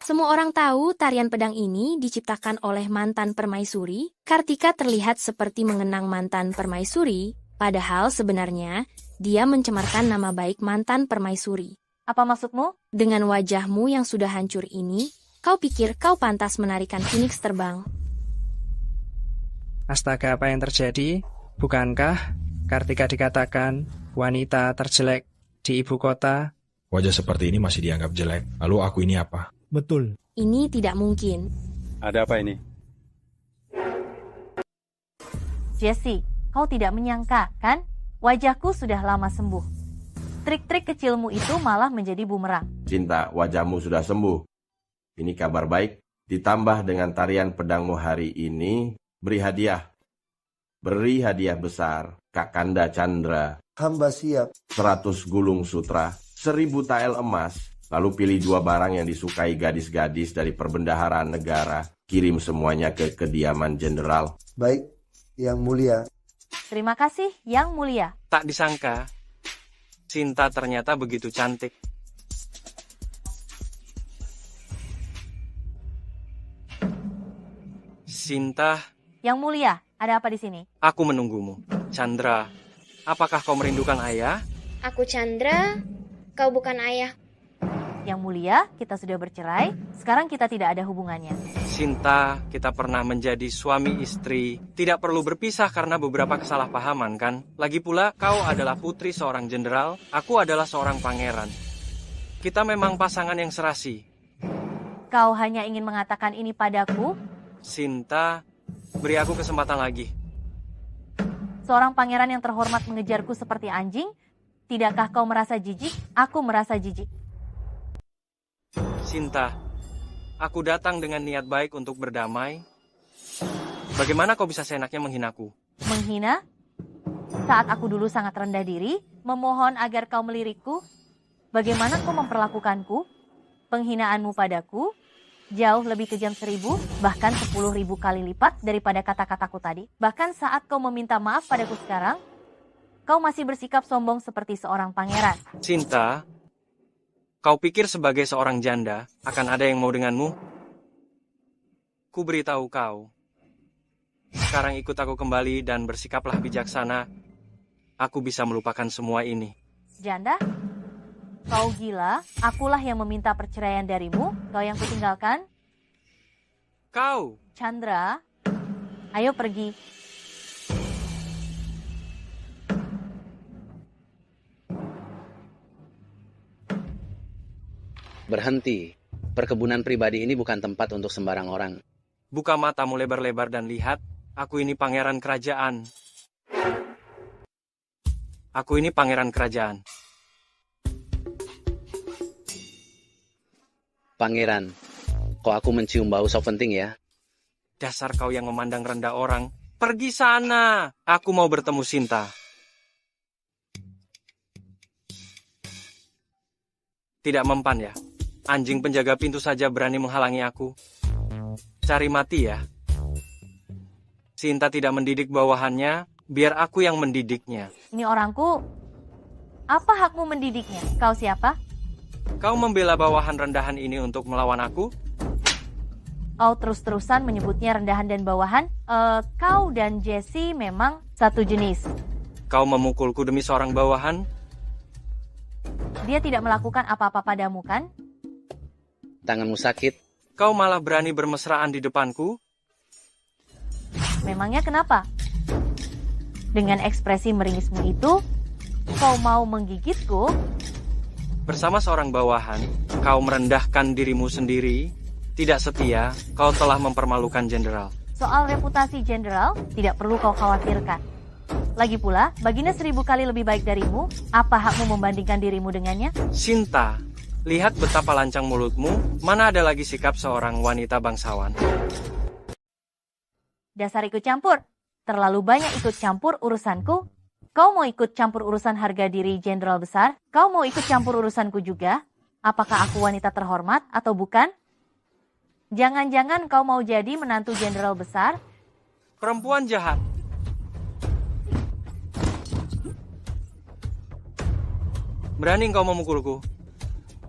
Semua orang tahu tarian pedang ini diciptakan oleh mantan permaisuri. Kartika terlihat seperti mengenang mantan permaisuri, padahal sebenarnya dia mencemarkan nama baik mantan permaisuri.
Apa maksudmu?
Dengan wajahmu yang sudah hancur ini, kau pikir kau pantas menarikan Phoenix terbang?
Astaga, apa yang terjadi? Bukankah Kartika dikatakan wanita terjelek di ibu kota?
Wajah seperti ini masih dianggap jelek. Lalu aku ini apa?
Betul.
Ini tidak mungkin.
Ada apa ini?
Jesse, kau tidak menyangka, kan? Wajahku sudah lama sembuh. Trik-trik kecilmu itu malah menjadi bumerang.
Cinta, wajahmu sudah sembuh. Ini kabar baik. Ditambah dengan tarian pedangmu hari ini, beri hadiah. Beri hadiah besar, Kakanda Chandra.
Hamba siap.
100 gulung sutra, 1000 tael emas. Lalu pilih 2 barang yang disukai gadis-gadis dari perbendaharaan negara. Kirim semuanya ke kediaman jenderal.
Baik, Yang Mulia.
Terima kasih, Yang Mulia.
Tak disangka, Sinta ternyata begitu cantik. Sinta,
Yang Mulia, ada apa di sini?
aku menunggumu. Chandra, apakah kau merindukan ayah?
Aku Chandra, kau bukan ayah.
Yang Mulia, kita sudah bercerai, sekarang kita tidak ada hubungannya.
Sinta, kita pernah menjadi suami istri. Tidak perlu berpisah karena beberapa kesalahpahaman, kan? Lagi pula, kau adalah putri seorang jenderal, aku adalah seorang pangeran. Kita memang pasangan yang serasi.
Kau hanya ingin mengatakan ini padaku?
Sinta, beri aku kesempatan lagi.
Seorang pangeran yang terhormat mengejarku seperti anjing? Tidakkah kau merasa jijik? Aku merasa jijik.
Sinta, aku datang dengan niat baik untuk berdamai. Bagaimana kau bisa seenaknya menghinaku?
Menghina? Saat aku dulu sangat rendah diri, memohon agar kau melirikku. Bagaimana kau memperlakukanku? Penghinaanmu padaku jauh lebih kejam 1000, bahkan 10.000 kali lipat daripada kata-kataku tadi. Bahkan saat kau meminta maaf padaku sekarang, kau masih bersikap sombong seperti seorang pangeran.
Sinta, kau pikir sebagai seorang janda akan ada yang mau denganmu? Ku beritahu kau. Sekarang ikut aku kembali dan bersikaplah bijaksana. Aku bisa melupakan semua ini.
Janda? Kau gila? Akulah yang meminta perceraian darimu, kau yang kutinggalkan?
Kau!
Chandra, ayo pergi.
Berhenti. Perkebunan pribadi ini bukan tempat untuk sembarang orang.
Buka matamu lebar-lebar dan lihat, aku ini pangeran kerajaan. Aku ini pangeran kerajaan.
Pangeran, kok aku mencium bau sop penting ya?
Dasar kau yang memandang rendah orang. Pergi sana, aku mau bertemu Sinta. Tidak mempan ya? Anjing penjaga pintu saja berani menghalangi aku. Cari mati ya. Sinta tidak mendidik bawahannya, biar aku yang mendidiknya.
Ini orangku. Apa hakmu mendidiknya? Kau siapa?
Kau membela bawahan rendahan ini untuk melawan aku?
Kau terus-terusan menyebutnya rendahan dan bawahan. Kau dan Jesse memang satu jenis.
Kau memukulku demi seorang bawahan?
Dia tidak melakukan apa-apa padamu, kan?
Tanganmu sakit.
Kau malah berani bermesraan di depanku?
Memangnya kenapa? Dengan ekspresi meringismu itu, kau mau menggigitku?
Bersama seorang bawahan, kau merendahkan dirimu sendiri. Tidak setia, kau telah mempermalukan jenderal.
Soal reputasi jenderal, tidak perlu kau khawatirkan. Lagi pula, Baginda 1000 kali lebih baik darimu. Apa hakmu membandingkan dirimu dengannya?
Sinta, lihat betapa lancang mulutmu. Mana ada lagi sikap seorang wanita bangsawan.
Dasar ikut campur. Terlalu banyak ikut campur urusanku. Kau mau ikut campur urusan harga diri jenderal besar? Kau mau ikut campur urusanku juga? Apakah aku wanita terhormat atau bukan? Jangan-jangan kau mau jadi menantu jenderal besar?
Perempuan jahat. Berani kau memukulku?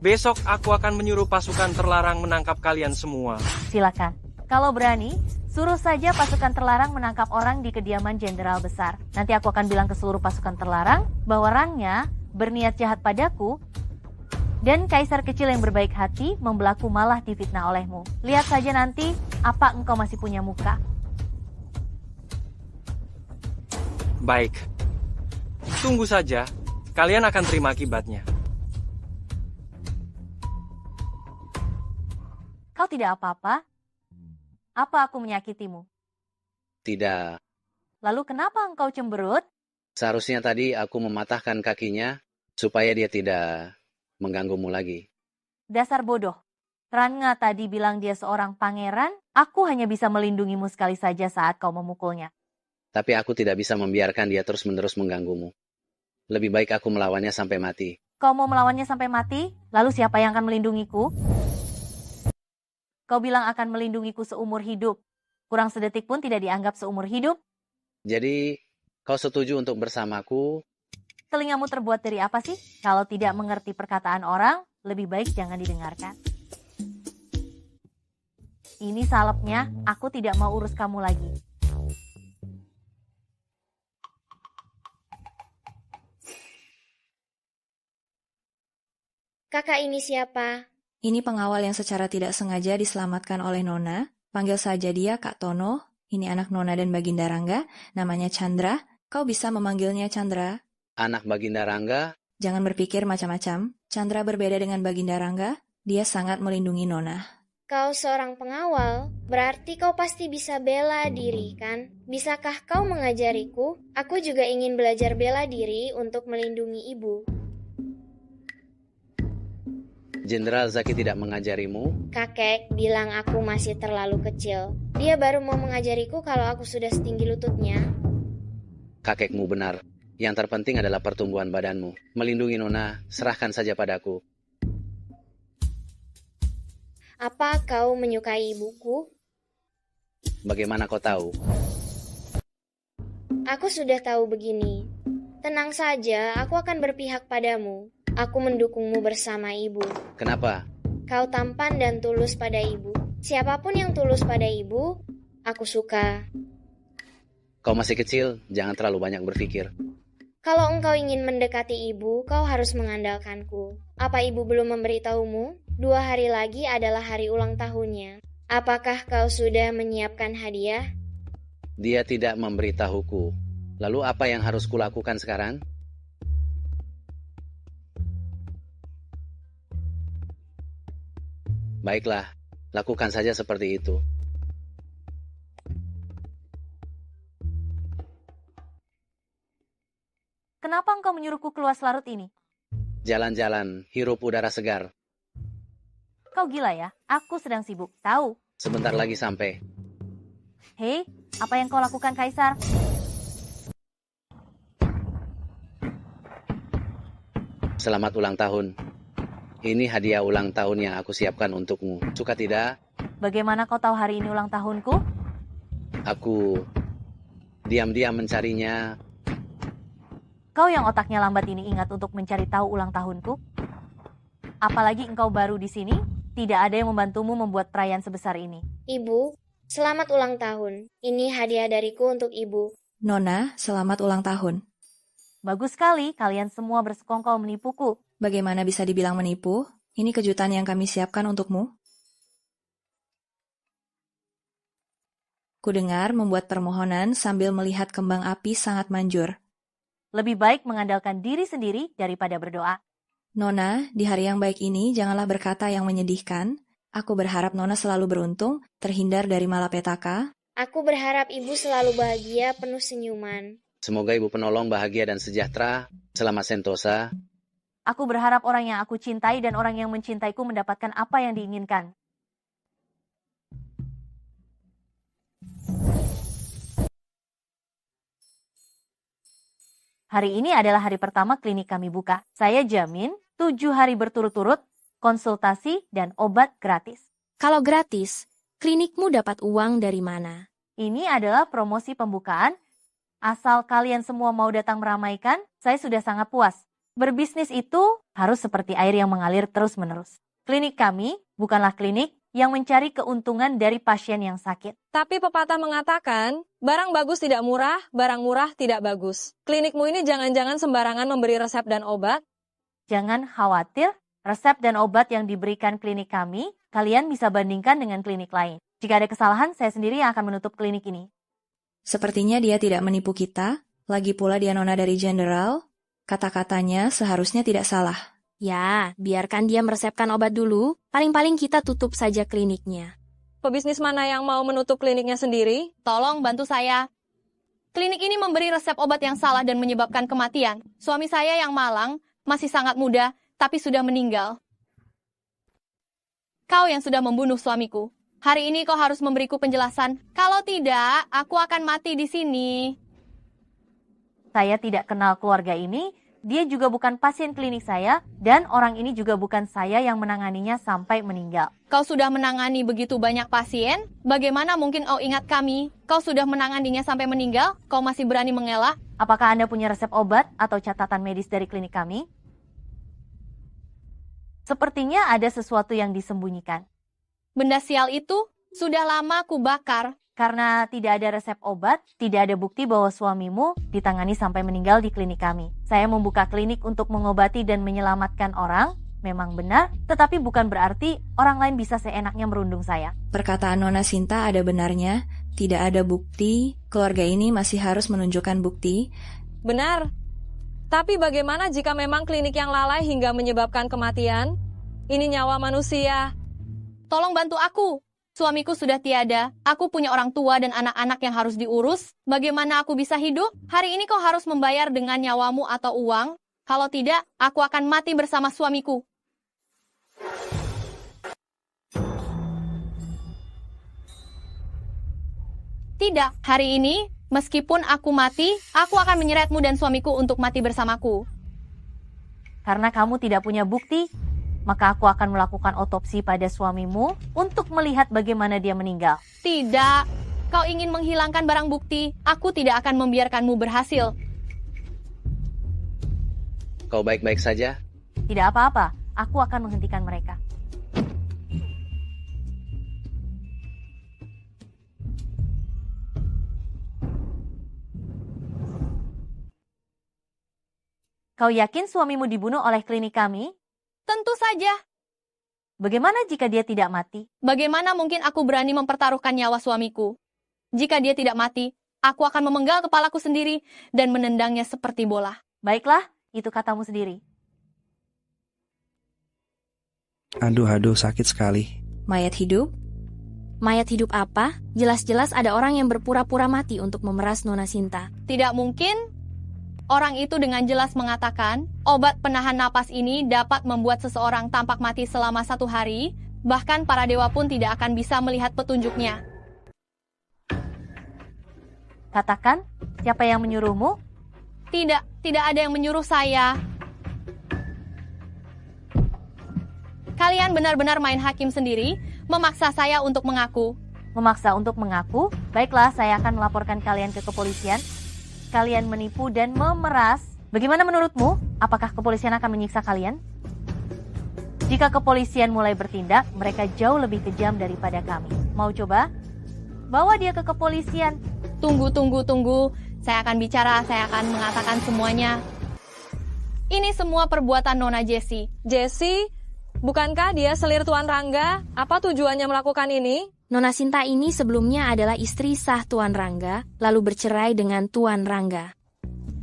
Besok aku akan menyuruh pasukan terlarang menangkap kalian semua.
Silakan. Kalau berani, suruh saja pasukan terlarang menangkap orang di kediaman jenderal besar. Nanti aku akan bilang ke seluruh pasukan terlarang bahwa orangnya berniat jahat padaku dan kaisar kecil yang berbaik hati membelaku malah difitnah olehmu. Lihat saja nanti apa engkau masih punya muka.
Baik. Tunggu saja, kalian akan terima akibatnya.
tidak apa-apa? Apa aku menyakitimu?
Tidak.
Lalu kenapa engkau cemberut?
Seharusnya tadi aku mematahkan kakinya supaya dia tidak mengganggumu lagi.
Dasar bodoh. Rangga tadi bilang dia seorang pangeran, aku hanya bisa melindungimu sekali saja saat kau memukulnya.
Tapi aku tidak bisa membiarkan dia terus-menerus mengganggumu. Lebih baik aku melawannya sampai mati.
Kau mau melawannya sampai mati? Lalu siapa yang akan melindungiku? Kau bilang akan melindungiku seumur hidup. Kurang sedetik pun tidak dianggap seumur hidup.
Jadi, kau setuju untuk bersamaku?
Telingamu terbuat dari apa sih? Kalau tidak mengerti perkataan orang, lebih baik jangan didengarkan. Ini salepnya, aku tidak mau urus kamu lagi.
Kakak ini siapa?
Ini pengawal yang secara tidak sengaja diselamatkan oleh Nona. Panggil saja dia Kak Tono. Ini anak Nona dan Baginda Rangga. Namanya Chandra. Kau bisa memanggilnya Chandra.
Anak Baginda Rangga?
Jangan berpikir macam-macam. Chandra berbeda dengan Baginda Rangga. Dia sangat melindungi Nona.
Kau seorang pengawal, berarti kau pasti bisa bela diri, kan? Bisakah kau mengajariku? Aku juga ingin belajar bela diri untuk melindungi ibu.
Jenderal Zaki tidak mengajarimu?
Kakek bilang aku masih terlalu kecil. Dia baru mau mengajariku kalau aku sudah setinggi lututnya.
Kakekmu benar. Yang terpenting adalah pertumbuhan badanmu. Melindungi Nona, serahkan saja padaku.
Apa kau menyukai ibuku?
Bagaimana kau tahu?
Aku sudah tahu begini. Tenang saja, aku akan berpihak padamu. Aku mendukungmu bersama ibu.
Kenapa?
Kau tampan dan tulus pada ibu. Siapapun yang tulus pada ibu, aku suka.
Kau masih kecil, jangan terlalu banyak berpikir.
Kalau engkau ingin mendekati ibu, kau harus mengandalkanku. Apa ibu belum memberitahumu? 2 hari lagi adalah hari ulang tahunnya. Apakah kau sudah menyiapkan hadiah?
Dia tidak memberitahuku. Lalu apa yang harus kulakukan sekarang? Baiklah, lakukan saja seperti itu.
Kenapa engkau menyuruhku keluar selarut ini?
Jalan-jalan, hirup udara segar.
Kau gila ya? Aku sedang sibuk. Tahu?
Sebentar lagi sampai.
Hei, apa yang kau lakukan, Kaisar?
Selamat ulang tahun. Ini hadiah ulang tahun yang aku siapkan untukmu. Suka tidak?
Bagaimana kau tahu hari ini ulang tahunku?
Aku diam-diam mencarinya.
Kau yang otaknya lambat ini ingat untuk mencari tahu ulang tahunku? Apalagi engkau baru di sini, tidak ada yang membantumu membuat perayaan sebesar ini.
Ibu, selamat ulang tahun. Ini hadiah dariku untuk ibu.
Nona, selamat ulang tahun.
Bagus sekali, kalian semua bersekongkol menipuku.
Bagaimana bisa dibilang menipu? Ini kejutan yang kami siapkan untukmu. Kudengar membuat permohonan sambil melihat kembang api sangat manjur.
Lebih baik mengandalkan diri sendiri daripada berdoa.
Nona, di hari yang baik ini janganlah berkata yang menyedihkan. Aku berharap Nona selalu beruntung, terhindar dari malapetaka.
Aku berharap ibu selalu bahagia, penuh senyuman.
Semoga ibu penolong bahagia dan sejahtera. Selamat sentosa.
Aku berharap orang yang aku cintai dan orang yang mencintaiku mendapatkan apa yang diinginkan. Hari ini adalah hari pertama klinik kami buka. Saya jamin 7 hari berturut-turut, konsultasi dan obat gratis.
Kalau gratis, klinikmu dapat uang dari mana?
Ini adalah promosi pembukaan. Asal kalian semua mau datang meramaikan, saya sudah sangat puas. Berbisnis itu harus seperti air yang mengalir terus-menerus. Klinik kami bukanlah klinik yang mencari keuntungan dari pasien yang sakit.
Tapi pepatah mengatakan, barang bagus tidak murah, barang murah tidak bagus. Klinikmu ini jangan-jangan sembarangan memberi resep dan obat?
Jangan khawatir, resep dan obat yang diberikan klinik kami, kalian bisa bandingkan dengan klinik lain. Jika ada kesalahan, saya sendiri yang akan menutup klinik ini.
Sepertinya dia tidak menipu kita, lagi pula dia nona dari jenderal. Kata-katanya seharusnya tidak salah.
Ya, biarkan dia meresepkan obat dulu. Paling-paling kita tutup saja kliniknya.
Pebisnis mana yang mau menutup kliniknya sendiri?
Tolong bantu saya. Klinik ini memberi resep obat yang salah dan menyebabkan kematian. Suami saya yang malang, masih sangat muda, tapi sudah meninggal. Kau yang sudah membunuh suamiku. Hari ini kau harus memberiku penjelasan. Kalau tidak, aku akan mati di sini.
Saya tidak kenal keluarga ini, dia juga bukan pasien klinik saya, dan orang ini juga bukan saya yang menanganinya sampai meninggal.
Kau sudah menangani begitu banyak pasien? Bagaimana mungkin kau ingat kami? Kau sudah menanganinya sampai meninggal? Kau masih berani mengelak?
Apakah Anda punya resep obat atau catatan medis dari klinik kami? Sepertinya ada sesuatu yang disembunyikan.
Benda sial itu sudah lama ku bakar.
Karena tidak ada resep obat, tidak ada bukti bahwa suamimu ditangani sampai meninggal di klinik kami. Saya membuka klinik untuk mengobati dan menyelamatkan orang, memang benar, tetapi bukan berarti orang lain bisa seenaknya merundung saya.
Perkataan Nona Sinta ada benarnya, tidak ada bukti, keluarga ini masih harus menunjukkan bukti.
Benar. Tapi bagaimana jika memang klinik yang lalai hingga menyebabkan kematian? Ini nyawa manusia.
Tolong bantu aku. Suamiku sudah tiada, aku punya orang tua dan anak-anak yang harus diurus. Bagaimana aku bisa hidup? Hari ini kau harus membayar dengan nyawamu atau uang. Kalau tidak, aku akan mati bersama suamiku. Tidak, hari ini, meskipun aku mati, aku akan menyeretmu dan suamiku untuk mati bersamaku.
Karena kamu tidak punya bukti, maka aku akan melakukan otopsi pada suamimu untuk melihat bagaimana dia meninggal.
Tidak, kau ingin menghilangkan barang bukti. Aku tidak akan membiarkanmu berhasil.
Kau baik-baik saja?
Tidak apa-apa, aku akan menghentikan mereka. Kau yakin suamimu dibunuh oleh klinik kami?
Tentu saja.
Bagaimana jika dia tidak mati?
Bagaimana mungkin aku berani mempertaruhkan nyawa suamiku? Jika dia tidak mati, aku akan memenggal kepalaku sendiri dan menendangnya seperti bola.
Baiklah, itu katamu sendiri.
Aduh, sakit sekali.
Mayat hidup?
Mayat hidup apa? Jelas-jelas ada orang yang berpura-pura mati untuk memeras Nona Sinta.
Tidak mungkin. Orang itu dengan jelas mengatakan, obat penahan napas ini dapat membuat seseorang tampak mati selama 1 hari, bahkan para dewa pun tidak akan bisa melihat petunjuknya.
Katakan, siapa yang menyuruhmu?
Tidak ada yang menyuruh saya. Kalian benar-benar main hakim sendiri, memaksa saya untuk mengaku.
Memaksa untuk mengaku? Baiklah, saya akan melaporkan kalian ke kepolisian. Kalian menipu dan memeras. Bagaimana menurutmu? Apakah kepolisian akan menyiksa kalian? Jika kepolisian mulai bertindak, mereka jauh lebih kejam daripada kami. Mau coba? Bawa dia ke kepolisian.
Tunggu. Saya akan bicara, saya akan mengatakan semuanya. Ini semua perbuatan Nona Jessie.
Jessie? Bukankah dia selir Tuan Rangga? Apa tujuannya melakukan ini?
Nona Sinta ini sebelumnya adalah istri sah Tuan Rangga, lalu bercerai dengan Tuan Rangga.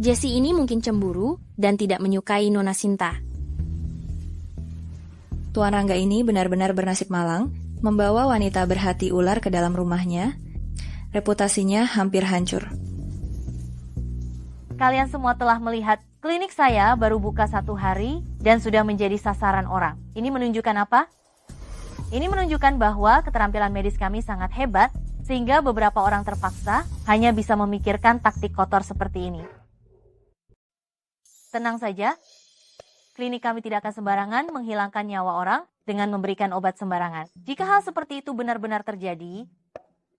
Jessie ini mungkin cemburu dan tidak menyukai Nona Sinta.
Tuan Rangga ini benar-benar bernasib malang, membawa wanita berhati ular ke dalam rumahnya. Reputasinya hampir hancur.
Kalian semua telah melihat klinik saya baru buka 1 hari dan sudah menjadi sasaran orang. Ini menunjukkan apa? Ini menunjukkan bahwa keterampilan medis kami sangat hebat, sehingga beberapa orang terpaksa hanya bisa memikirkan taktik kotor seperti ini. Tenang saja, klinik kami tidak akan sembarangan menghilangkan nyawa orang dengan memberikan obat sembarangan. Jika hal seperti itu benar-benar terjadi,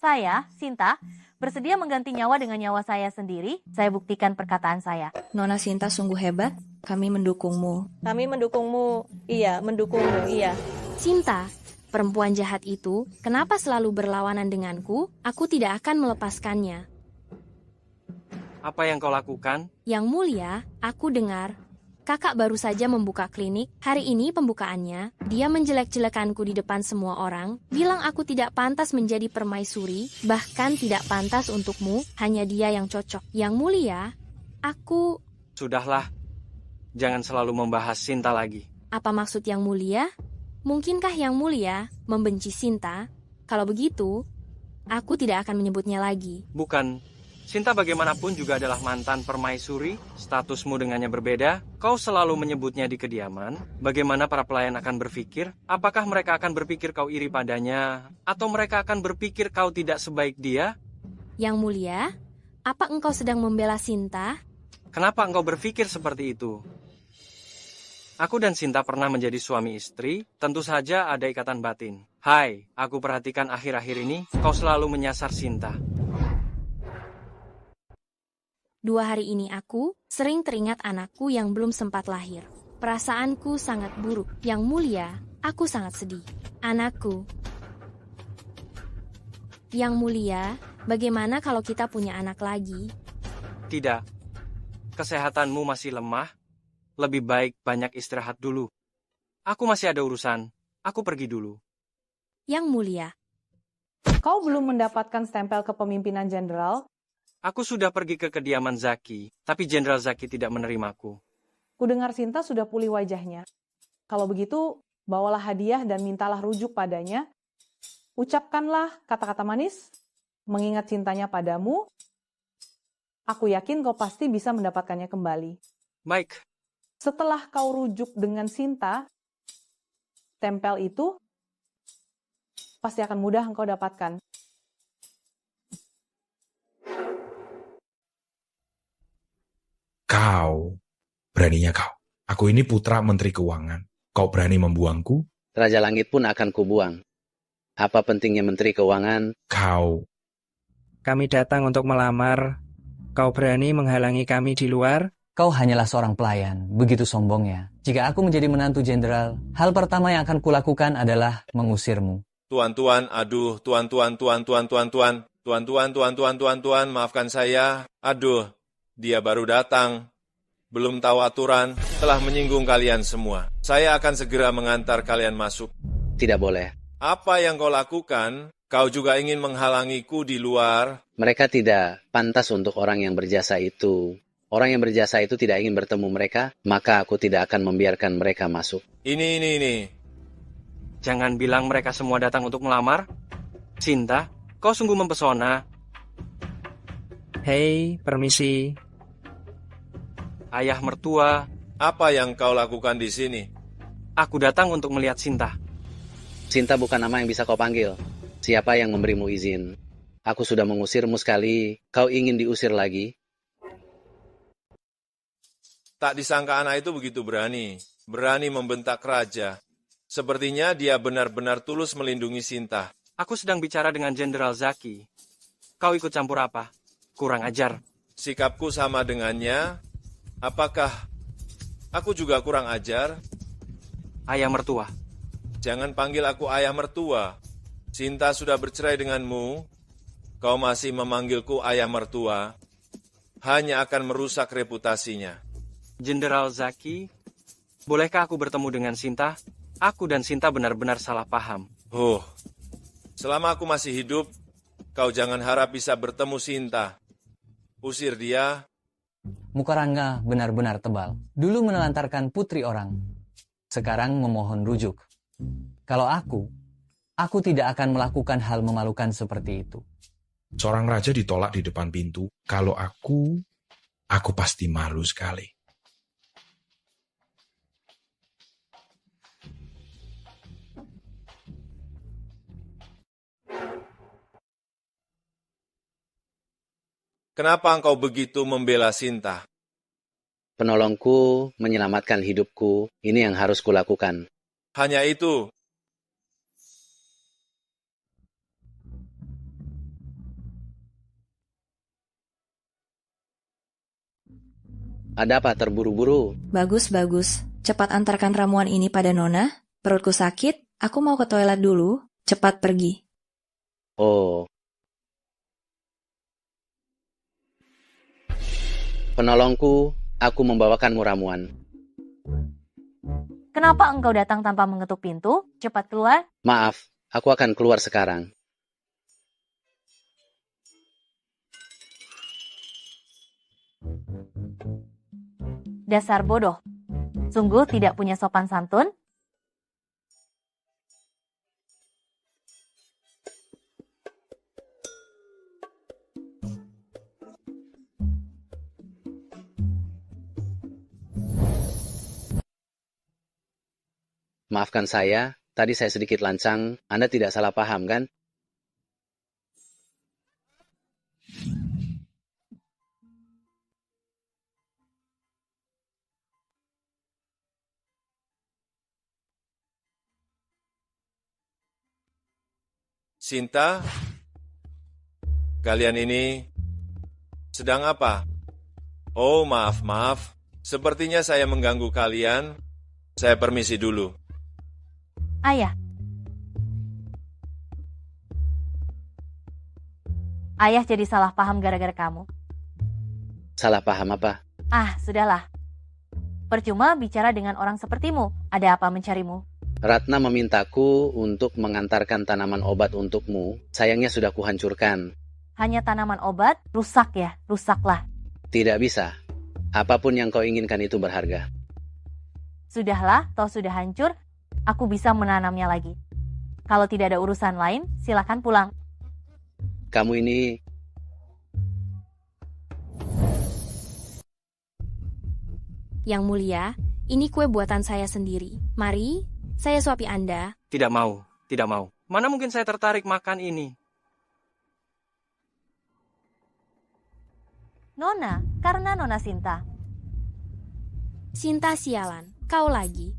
saya, Sinta, bersedia mengganti nyawa dengan nyawa saya sendiri. Saya buktikan perkataan saya.
Nona Sinta sungguh hebat, kami mendukungmu.
Kami mendukungmu, iya, mendukungmu, iya.
Sinta, perempuan jahat itu, kenapa selalu berlawanan denganku? Aku tidak akan melepaskannya.
Apa yang kau lakukan?
Yang mulia, aku dengar kakak baru saja membuka klinik. Hari ini pembukaannya, dia menjelek-jelekanku di depan semua orang, bilang aku tidak pantas menjadi permaisuri, bahkan tidak pantas untukmu, hanya dia yang cocok. Yang mulia, aku...
Sudahlah, jangan selalu membahas Sinta lagi.
Apa maksud Yang Mulia? Mungkinkah Yang Mulia membenci Sinta? Kalau begitu, aku tidak akan menyebutnya lagi.
Bukan. Sinta bagaimanapun juga adalah mantan permaisuri, statusmu dengannya berbeda, kau selalu menyebutnya di kediaman. Bagaimana para pelayan akan berpikir? Apakah mereka akan berpikir kau iri padanya? Atau mereka akan berpikir kau tidak sebaik dia?
Yang Mulia, apa engkau sedang membela Sinta?
Kenapa engkau berpikir seperti itu? Aku dan Sinta pernah menjadi suami istri, tentu saja ada ikatan batin. Hai, aku perhatikan akhir-akhir ini, kau selalu menyasar Sinta.
2 hari ini aku sering teringat anakku yang belum sempat lahir. Perasaanku sangat buruk. Yang Mulia, aku sangat sedih. Anakku. Yang Mulia, bagaimana kalau kita punya anak lagi?
Tidak. Kesehatanmu masih lemah. Lebih baik banyak istirahat dulu. Aku masih ada urusan. Aku pergi dulu.
Yang Mulia.
Kau belum mendapatkan stempel kepemimpinan jenderal?
Aku sudah pergi ke kediaman Zaki, tapi Jenderal Zaki tidak menerimaku.
Kudengar Sinta sudah pulih wajahnya. Kalau begitu, bawalah hadiah dan mintalah rujuk padanya. Ucapkanlah kata-kata manis, mengingat cintanya padamu. Aku yakin kau pasti bisa mendapatkannya kembali.
Baik.
Setelah kau rujuk dengan Sinta, tempel itu pasti akan mudah engkau dapatkan.
Kau, beraninya kau. Aku ini putra Menteri Keuangan. Kau berani membuangku?
Raja Langit pun akan kubuang. Apa pentingnya Menteri Keuangan?
Kau.
Kami datang untuk melamar. Kau berani menghalangi kami di luar?
Kau hanyalah seorang pelayan, begitu sombongnya. Jika aku menjadi menantu jenderal, hal pertama yang akan kulakukan adalah mengusirmu.
Tuan-tuan, aduh, tuan-tuan, maafkan saya. Aduh, dia baru datang. Belum tahu aturan, telah menyinggung kalian semua. Saya akan segera mengantar kalian masuk.
Tidak boleh.
Apa yang kau lakukan? Kau juga ingin menghalangiku di luar?
Mereka tidak pantas untuk orang yang berjasa itu. Orang yang berjasa itu tidak ingin bertemu mereka, maka aku tidak akan membiarkan mereka masuk.
Ini.
Jangan bilang mereka semua datang untuk melamar. Sinta, kau sungguh mempesona.
Hei, permisi.
Ayah mertua.
Apa yang kau lakukan di sini?
Aku datang untuk melihat Sinta.
Sinta bukan nama yang bisa kau panggil. Siapa yang memberimu izin? Aku sudah mengusirmu sekali, kau ingin diusir lagi?
Tak disangka anak itu begitu berani. Berani membentak raja. Sepertinya dia benar-benar tulus melindungi Sinta.
Aku sedang bicara dengan Jenderal Zaki. Kau ikut campur apa? Kurang ajar.
Sikapku sama dengannya. Apakah aku juga kurang ajar?
Ayah mertua.
Jangan panggil aku ayah mertua. Sinta sudah bercerai denganmu. Kau masih memanggilku ayah mertua. Hanya akan merusak reputasinya.
Jenderal Zaki, bolehkah aku bertemu dengan Sinta? Aku dan Sinta benar-benar salah paham.
Selama aku masih hidup, kau jangan harap bisa bertemu Sinta. Usir dia.
Muka Rangga benar-benar tebal. Dulu menelantarkan putri orang. Sekarang memohon rujuk. Kalau aku tidak akan melakukan hal memalukan seperti itu.
Seorang raja ditolak di depan pintu. Kalau aku pasti malu sekali.
Kenapa engkau begitu membela Sinta?
Penolongku menyelamatkan hidupku, ini yang harus kulakukan.
Hanya itu.
Ada apa terburu-buru?
Bagus. Cepat antarkan ramuan ini pada Nona. Perutku sakit, aku mau ke toilet dulu. Cepat pergi.
Oh. Penolongku, aku membawakanmu ramuan.
Kenapa engkau datang tanpa mengetuk pintu? Cepat keluar.
Maaf, aku akan keluar sekarang.
Dasar bodoh. Sungguh tidak punya sopan santun.
Maafkan saya, tadi saya sedikit lancang. Anda tidak salah paham, kan?
Sinta, kalian ini sedang apa? Oh, maaf. Sepertinya saya mengganggu kalian. Saya permisi dulu.
Ayah. Ayah jadi salah paham gara-gara kamu.
Salah paham apa?
Ah, sudahlah. Percuma bicara dengan orang sepertimu. Ada apa mencarimu?
Ratna memintaku untuk mengantarkan tanaman obat untukmu. Sayangnya sudah kuhancurkan.
Hanya tanaman obat? Rusak ya? Rusaklah.
Tidak bisa. Apapun yang kau inginkan itu berharga.
Sudahlah, toh sudah hancur. Aku bisa menanamnya lagi. Kalau tidak ada urusan lain, silakan pulang.
Kamu ini...
Yang mulia, ini kue buatan saya sendiri. Mari, saya suapi Anda.
Tidak mau. Mana mungkin saya tertarik makan ini?
Nona, karena Nona Sinta.
Sinta sialan, kau lagi.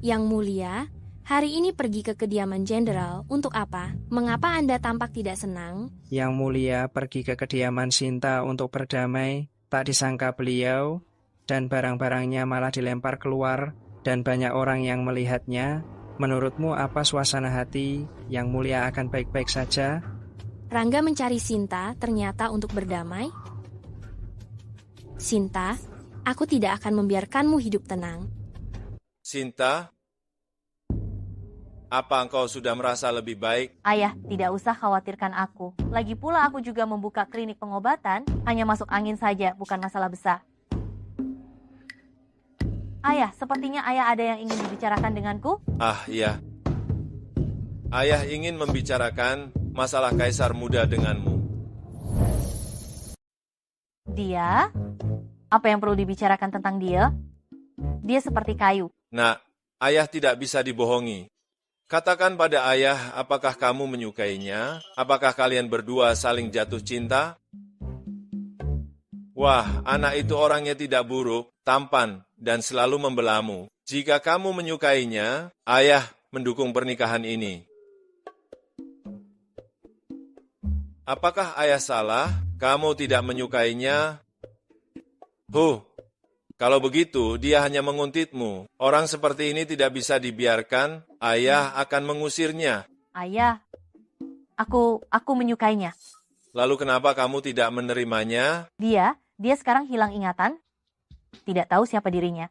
Yang mulia, hari ini pergi ke kediaman jenderal. Untuk apa? Mengapa Anda tampak tidak senang?
Yang mulia pergi ke kediaman Sinta untuk berdamai. Tak disangka beliau dan barang-barangnya malah dilempar keluar dan banyak orang yang melihatnya. Menurutmu apa suasana hati Yang Mulia akan baik-baik saja?
Rangga mencari Sinta ternyata untuk berdamai. Sinta, aku tidak akan membiarkanmu hidup tenang.
Sinta, apa engkau sudah merasa lebih baik?
Ayah, tidak usah khawatirkan aku. Lagi pula aku juga membuka klinik pengobatan, hanya masuk angin saja, bukan masalah besar. Ayah, sepertinya ayah ada yang ingin dibicarakan denganku?
Ah, iya. Ayah ingin membicarakan masalah kaisar muda denganmu.
Dia? Apa yang perlu dibicarakan tentang dia? Dia seperti kayu.
Nak, ayah tidak bisa dibohongi. Katakan pada ayah, apakah kamu menyukainya? Apakah kalian berdua saling jatuh cinta? Wah, anak itu orangnya tidak buruk, tampan, dan selalu membelamu. Jika kamu menyukainya, ayah mendukung pernikahan ini. Apakah ayah salah? Kamu tidak menyukainya? Kalau begitu, dia hanya menguntitmu. Orang seperti ini tidak bisa dibiarkan. Ayah akan mengusirnya.
Ayah, aku menyukainya.
Lalu kenapa kamu tidak menerimanya?
Dia sekarang hilang ingatan. Tidak tahu siapa dirinya.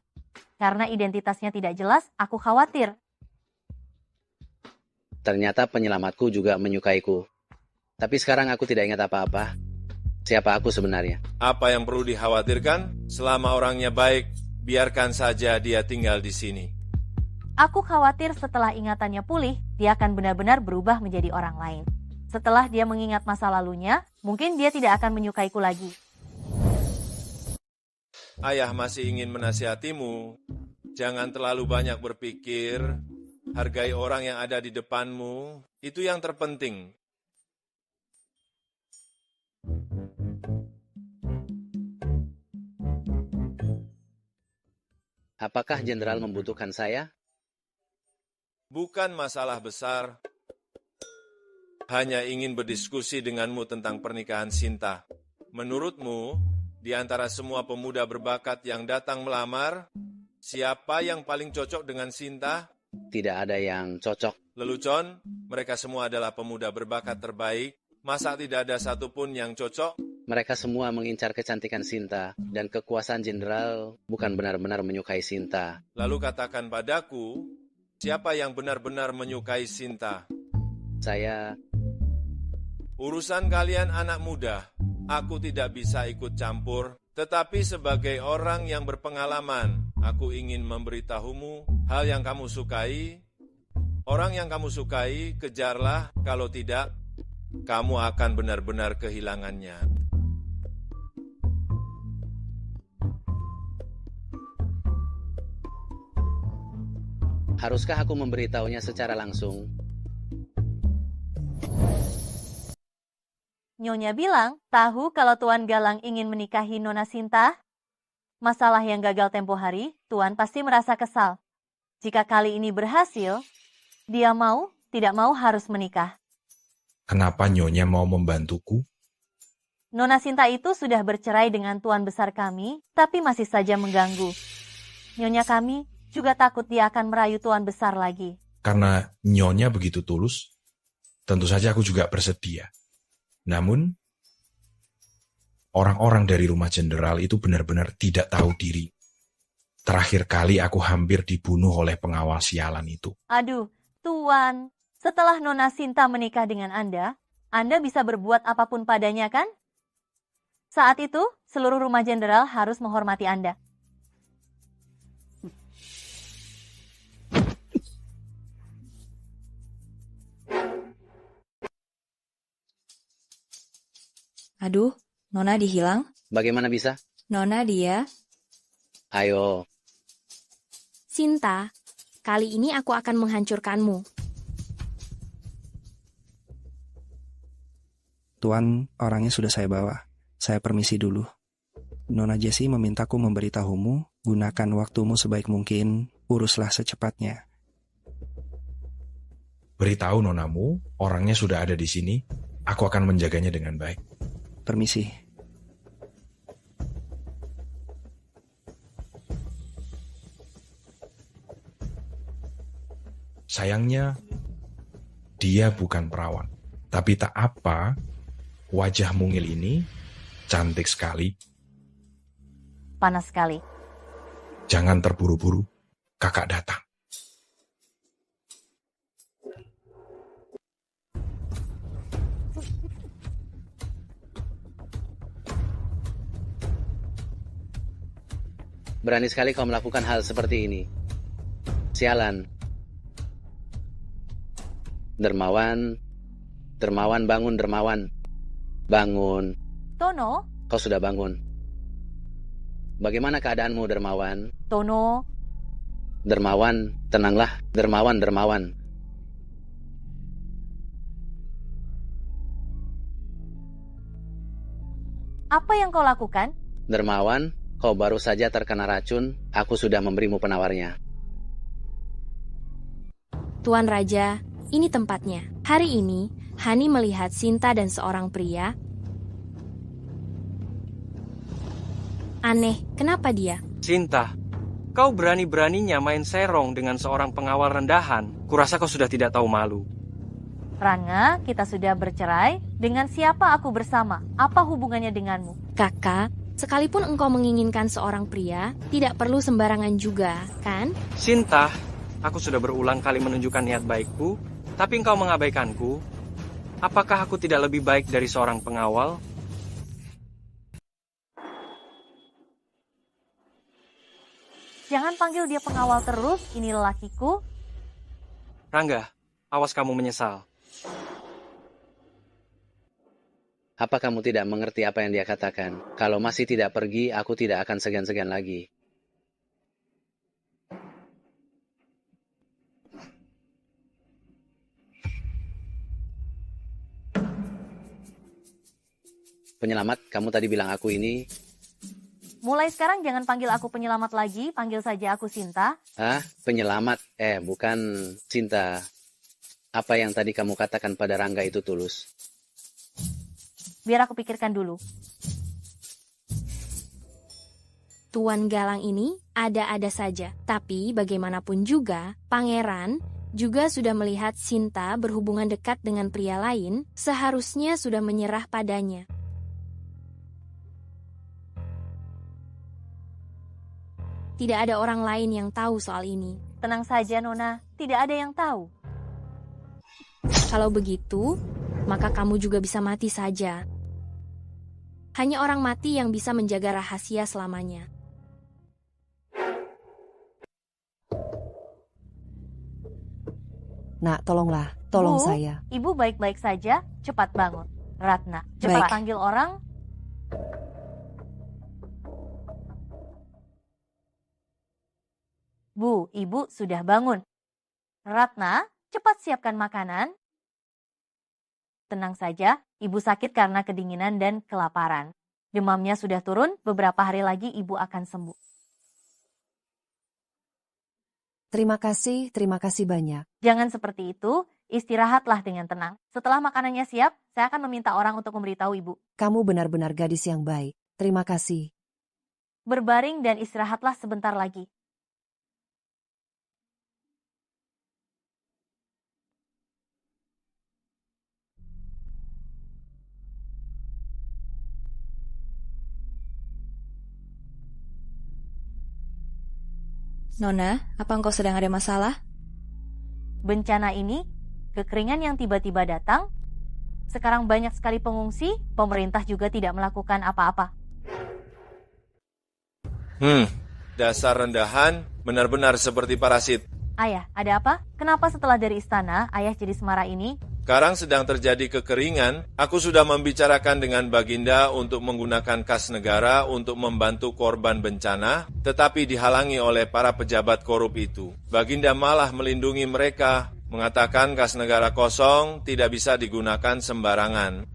Karena identitasnya tidak jelas, aku khawatir.
Ternyata penyelamatku juga menyukaiku. Tapi sekarang aku tidak ingat apa-apa. Siapa aku sebenarnya?
Apa yang perlu dikhawatirkan? Selama orangnya baik, biarkan saja dia tinggal di sini.
Aku khawatir setelah ingatannya pulih, dia akan benar-benar berubah menjadi orang lain. Setelah dia mengingat masa lalunya, mungkin dia tidak akan menyukaiku lagi.
Ayah masih ingin menasihatimu. Jangan terlalu banyak berpikir. Hargai orang yang ada di depanmu. Itu yang terpenting.
Apakah jenderal membutuhkan saya?
Bukan masalah besar. Hanya ingin berdiskusi denganmu tentang pernikahan Sinta. Menurutmu, di antara semua pemuda berbakat yang datang melamar, siapa yang paling cocok dengan Sinta?
Tidak ada yang cocok.
Lelucon, mereka semua adalah pemuda berbakat terbaik. Masa tidak ada satupun yang cocok?
Mereka semua mengincar kecantikan Sinta, dan kekuasaan jenderal bukan benar-benar menyukai Sinta.
Lalu katakan padaku, siapa yang benar-benar menyukai Sinta?
Saya...
Urusan kalian anak muda, aku tidak bisa ikut campur. Tetapi sebagai orang yang berpengalaman, aku ingin memberitahumu hal yang kamu sukai. Orang yang kamu sukai, kejarlah, kalau tidak, kamu akan benar-benar kehilangannya.
Haruskah aku memberitahunya secara langsung?
Nyonya bilang, tahu kalau Tuan Galang ingin menikahi Nona Sinta? Masalah yang gagal tempo hari, Tuan pasti merasa kesal. Jika kali ini berhasil, dia mau, tidak mau harus menikah.
Kenapa Nyonya mau membantuku?
Nona Sinta itu sudah bercerai dengan Tuan besar kami, tapi masih saja mengganggu. Nyonya kami juga takut dia akan merayu Tuan besar lagi.
Karena Nyonya begitu tulus, tentu saja aku juga bersedia. Namun, orang-orang dari rumah jenderal itu benar-benar tidak tahu diri. Terakhir kali aku hampir dibunuh oleh pengawal sialan itu.
Aduh, Tuan, setelah Nona Sinta menikah dengan Anda bisa berbuat apapun padanya kan? Saat itu, seluruh rumah jenderal harus menghormati Anda.
Aduh, Nona dihilang.
Bagaimana bisa?
Nona dia.
Ayo.
Sinta, kali ini aku akan menghancurkanmu.
Tuan, orangnya sudah saya bawa. Saya permisi dulu. Nona Jessie memintaku memberitahumu, gunakan waktumu sebaik mungkin, uruslah secepatnya.
Beritahu nonamu, orangnya sudah ada di sini, aku akan menjaganya dengan baik.
Permisi.
Sayangnya, dia bukan perawan. Tapi tak apa, wajah mungil ini cantik sekali.
Panas sekali.
Jangan terburu-buru, kakak datang.
Berani sekali kau melakukan hal seperti ini. Sialan. Dermawan. Dermawan, bangun, Dermawan. Bangun.
Tono?
Kau sudah bangun. Bagaimana keadaanmu, Dermawan?
Tono?
Dermawan, tenanglah. Dermawan, Dermawan.
Apa yang kau lakukan?
Dermawan, kau baru saja terkena racun. Aku sudah memberimu penawarnya.
Tuan Raja, ini tempatnya. Hari ini, Hani melihat Sinta dan seorang pria. Aneh, kenapa dia?
Sinta, kau berani-beraninya main serong dengan seorang pengawal rendahan. Kurasa kau sudah tidak tahu malu.
Rangga, kita sudah bercerai. Dengan siapa aku bersama? Apa hubungannya denganmu?
Kakak, sekalipun engkau menginginkan seorang pria, tidak perlu sembarangan juga, kan?
Sinta, aku sudah berulang kali menunjukkan niat baikku, tapi engkau mengabaikanku. Apakah aku tidak lebih baik dari seorang pengawal?
Jangan panggil dia pengawal terus, ini lelakiku.
Rangga, awas kamu menyesal.
Apa kamu tidak mengerti apa yang dia katakan? Kalau masih tidak pergi, aku tidak akan segan-segan lagi. Penyelamat, kamu tadi bilang aku ini...
Mulai sekarang jangan panggil aku penyelamat lagi, panggil saja aku Sinta.
Hah? Penyelamat? Bukan Sinta. Apa yang tadi kamu katakan pada Rangga itu tulus?
Biar aku pikirkan dulu.
Tuan Galang ini ada-ada saja. Tapi bagaimanapun juga, Pangeran juga sudah melihat Sinta berhubungan dekat dengan pria lain, seharusnya sudah menyerah padanya. Tidak ada orang lain yang tahu soal ini.
Tenang saja, Nona. Tidak ada yang tahu.
Kalau begitu, maka kamu juga bisa mati saja. Hanya orang mati yang bisa menjaga rahasia selamanya.
Nak, tolonglah. Tolong
Bu,
saya.
Ibu baik-baik saja, cepat bangun. Ratna, cepat
Baik.
panggil orang. Bu, Ibu sudah bangun. Ratna, cepat siapkan makanan. Tenang saja, Ibu sakit karena kedinginan dan kelaparan. Demamnya sudah turun, beberapa hari lagi Ibu akan sembuh.
Terima kasih banyak.
Jangan seperti itu, istirahatlah dengan tenang. Setelah makanannya siap, saya akan meminta orang untuk memberitahu Ibu.
Kamu benar-benar gadis yang baik. Terima kasih.
Berbaring dan istirahatlah sebentar lagi.
Nona, apa engkau sedang ada masalah?
Bencana ini, kekeringan yang tiba-tiba datang, sekarang banyak sekali pengungsi, pemerintah juga tidak melakukan apa-apa.
Dasar rendahan, benar-benar seperti parasit.
Ayah, ada apa? Kenapa setelah dari istana, ayah jadi semarah ini?
Sekarang sedang terjadi kekeringan, aku sudah membicarakan dengan Baginda untuk menggunakan kas negara untuk membantu korban bencana, tetapi dihalangi oleh para pejabat korup itu. Baginda malah melindungi mereka, mengatakan kas negara kosong tidak bisa digunakan sembarangan.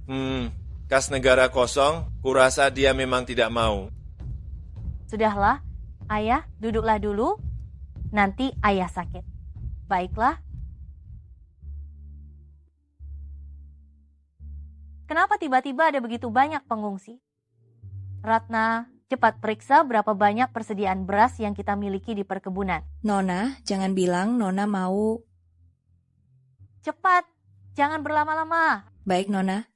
Kas negara kosong, kurasa dia memang tidak mau.
Sudahlah, ayah, duduklah dulu, nanti ayah sakit. Baiklah. Kenapa tiba-tiba ada begitu banyak pengungsi? Ratna, cepat periksa berapa banyak persediaan beras yang kita miliki di perkebunan.
Nona, jangan bilang Nona mau...
Cepat, jangan berlama-lama.
Baik, Nona.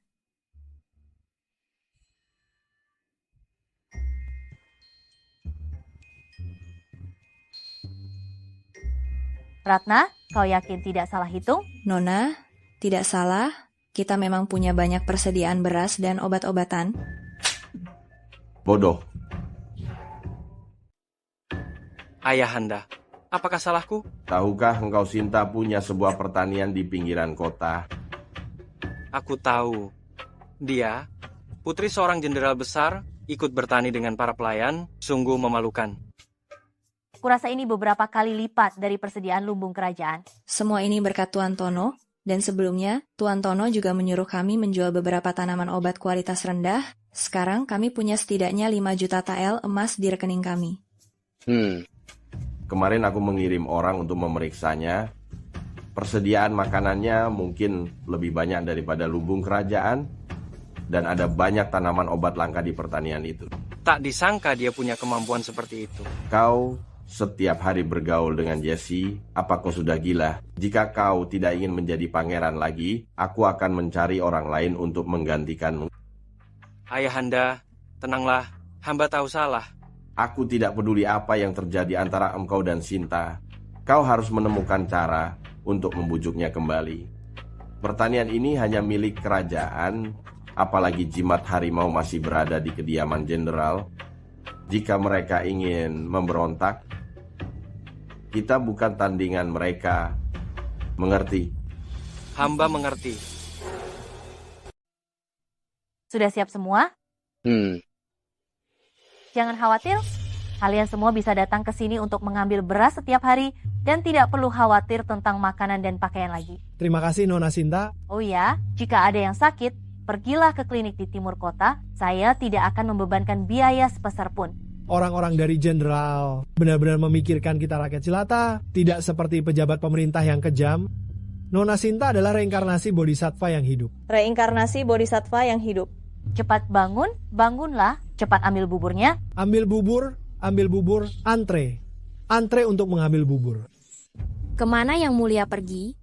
Ratna, kau yakin tidak salah hitung?
Nona, tidak salah. Kita memang punya banyak persediaan beras dan obat-obatan.
Bodoh.
Ayahanda, apakah salahku?
Tahukah engkau Sinta punya sebuah pertanian di pinggiran kota?
Aku tahu. Dia, putri seorang jenderal besar, ikut bertani dengan para pelayan, sungguh memalukan.
Kurasa ini beberapa kali lipat dari persediaan lumbung kerajaan.
Semua ini berkat Tuan Tono. Dan sebelumnya, Tuan Tono juga menyuruh kami menjual beberapa tanaman obat kualitas rendah. Sekarang kami punya setidaknya 5 juta tael emas di rekening kami.
Kemarin aku mengirim orang untuk memeriksanya. Persediaan makanannya mungkin lebih banyak daripada lumbung kerajaan. Dan ada banyak tanaman obat langka di pertanian itu.
Tak disangka dia punya kemampuan seperti itu.
Kau setiap hari bergaul dengan Jessie, apa kau sudah gila? Jika kau tidak ingin menjadi pangeran lagi, aku akan mencari orang lain untuk menggantikanmu.
Ayahanda, tenanglah, hamba tahu salah.
Aku tidak peduli apa yang terjadi antara engkau dan Sinta. Kau harus menemukan cara untuk membujuknya kembali. Pertanian ini hanya milik kerajaan, apalagi jimat harimau masih berada di kediaman jenderal. Jika mereka ingin memberontak, kita bukan tandingan mereka. Mengerti?
Hamba mengerti.
Sudah siap semua? Jangan khawatir, kalian semua bisa datang ke sini untuk mengambil beras setiap hari dan tidak perlu khawatir tentang makanan dan pakaian lagi.
Terima kasih Nona Sinta.
Oh ya, jika ada yang sakit, pergilah ke klinik di timur kota. Saya tidak akan membebankan biaya sebesar pun.
Orang-orang dari jenderal benar-benar memikirkan kita rakyat jelata, tidak seperti pejabat pemerintah yang kejam. Nona Sinta adalah reinkarnasi bodhisattva yang hidup.
Reinkarnasi bodhisattva yang hidup.
Cepat bangun, bangunlah, cepat ambil buburnya.
Ambil bubur, antre. Antre untuk mengambil bubur.
Kemana Yang Mulia pergi?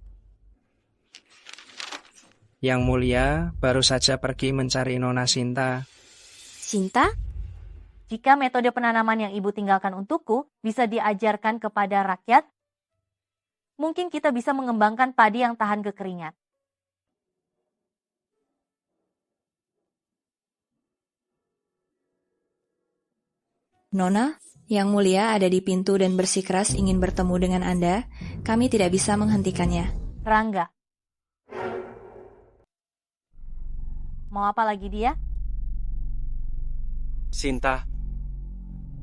Yang Mulia baru saja pergi mencari Nona Sinta.
Sinta?
Jika metode penanaman yang ibu tinggalkan untukku bisa diajarkan kepada rakyat, mungkin kita bisa mengembangkan padi yang tahan kekeringan.
Nona, Yang Mulia ada di pintu dan bersikeras ingin bertemu dengan Anda. Kami tidak bisa menghentikannya.
Rangga. Mau apa lagi dia?
Sinta,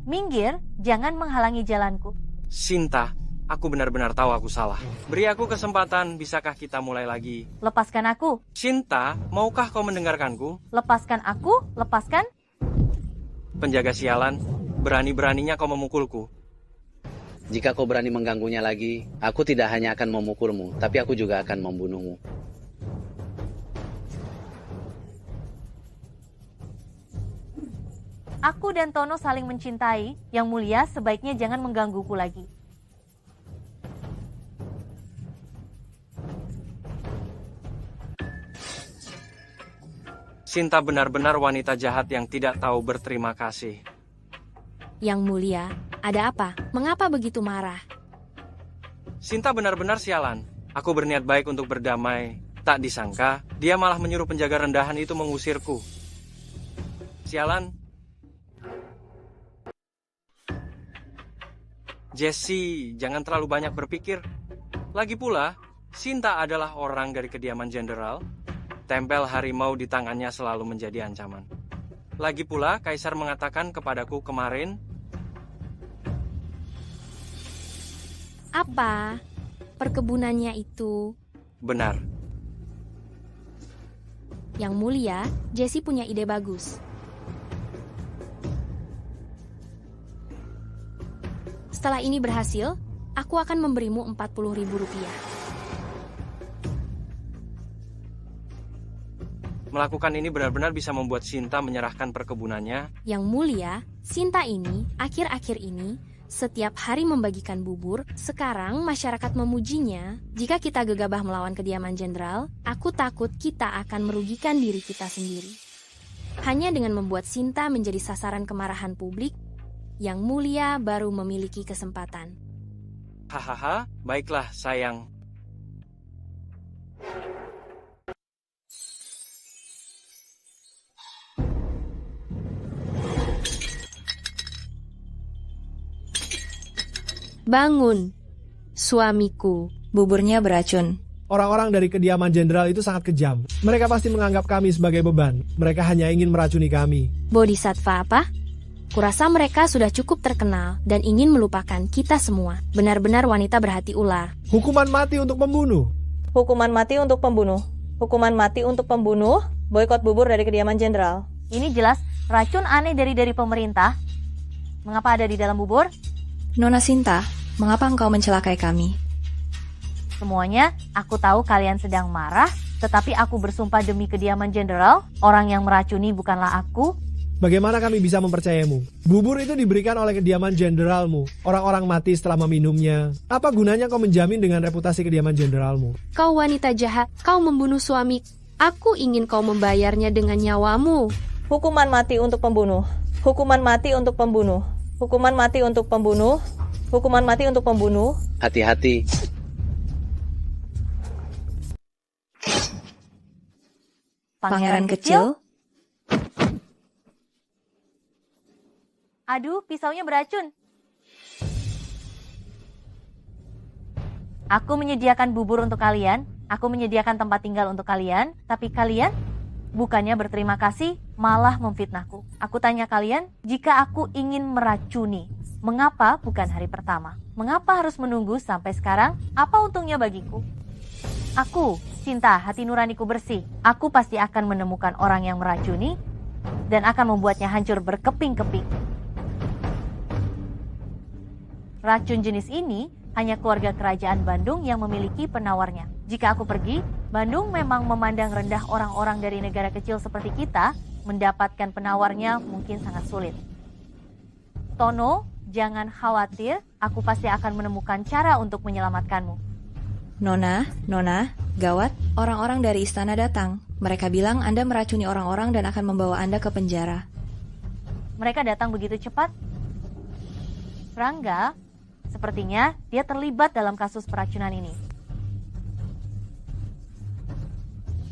Minggir, jangan menghalangi jalanku.
Sinta, aku benar-benar tahu aku salah. Beri aku kesempatan, bisakah kita mulai lagi?
Lepaskan aku.
Sinta, maukah kau mendengarkanku?
Lepaskan aku, lepaskan.
Penjaga sialan, berani-beraninya kau memukulku.
Jika kau berani mengganggunya lagi, aku tidak hanya akan memukulmu, tapi aku juga akan membunuhmu.
Aku dan Tono saling mencintai. Yang Mulia, sebaiknya jangan menggangguku lagi.
Sinta benar-benar wanita jahat yang tidak tahu berterima kasih.
Yang Mulia, ada apa? Mengapa begitu marah?
Sinta benar-benar sialan. Aku berniat baik untuk berdamai. Tak disangka, dia malah menyuruh penjaga rendahan itu mengusirku. Sialan. Jesse, jangan terlalu banyak berpikir. Lagi pula, Sinta adalah orang dari kediaman jenderal. Tempel harimau di tangannya selalu menjadi ancaman. Lagi pula, Kaisar mengatakan kepadaku kemarin,
Apa? Perkebunannya itu?
benar.
Yang Mulia, Jesse punya ide bagus. Setelah ini berhasil, aku akan memberimu 40.000 rupiah.
Melakukan ini benar-benar bisa membuat Sinta menyerahkan perkebunannya.
Yang Mulia, Sinta ini, akhir-akhir ini, setiap hari membagikan bubur. Sekarang masyarakat memujinya. Jika kita gegabah melawan kediaman jenderal, aku takut kita akan merugikan diri kita sendiri. Hanya dengan membuat Sinta menjadi sasaran kemarahan publik, Yang Mulia baru memiliki kesempatan.
Hahaha, baiklah sayang.
Bangun, suamiku.
Buburnya beracun.
Orang-orang dari kediaman jenderal itu sangat kejam. Mereka pasti menganggap kami sebagai beban. Mereka hanya ingin meracuni kami.
Bodhisattva apa? Kurasa mereka sudah cukup terkenal dan ingin melupakan kita semua. Benar-benar wanita berhati ular.
Hukuman mati untuk pembunuh.
Hukuman mati untuk pembunuh. Hukuman mati untuk pembunuh. Boikot bubur dari kediaman jenderal.
Ini jelas racun aneh dari pemerintah. Mengapa ada di dalam bubur?
Nona Sinta, mengapa engkau mencelakai kami?
Semuanya, aku tahu kalian sedang marah, tetapi aku bersumpah demi kediaman jenderal, orang yang meracuni bukanlah aku.
Bagaimana kami bisa mempercayamu? Bubur itu diberikan oleh kediaman jenderalmu. Orang-orang mati setelah meminumnya. Apa gunanya kau menjamin dengan reputasi kediaman jenderalmu?
Kau wanita jahat, kau membunuh suami. Aku ingin kau membayarnya dengan nyawamu.
Hukuman mati untuk pembunuh. Hukuman mati untuk pembunuh. Hukuman mati untuk pembunuh. Hukuman mati untuk pembunuh.
Hati-hati.
Pangeran kecil?
Aduh, pisaunya beracun. Aku menyediakan bubur untuk kalian, aku menyediakan tempat tinggal untuk kalian, tapi kalian bukannya berterima kasih, malah memfitnahku. Aku tanya kalian, jika aku ingin meracuni, mengapa bukan hari pertama? Mengapa harus menunggu sampai sekarang? Apa untungnya bagiku? Aku, Sinta, hati nuraniku bersih. Aku pasti akan menemukan orang yang meracuni dan akan membuatnya hancur berkeping-keping. Racun jenis ini hanya keluarga kerajaan Bandung yang memiliki penawarnya. Jika aku pergi, Bandung memang memandang rendah orang-orang dari negara kecil seperti kita, mendapatkan penawarnya mungkin sangat sulit. Tono, jangan khawatir, aku pasti akan menemukan cara untuk menyelamatkanmu.
Nona, gawat, orang-orang dari istana datang. Mereka bilang Anda meracuni orang-orang dan akan membawa Anda ke penjara.
Mereka datang begitu cepat? Rangga, sepertinya dia terlibat dalam kasus peracunan ini.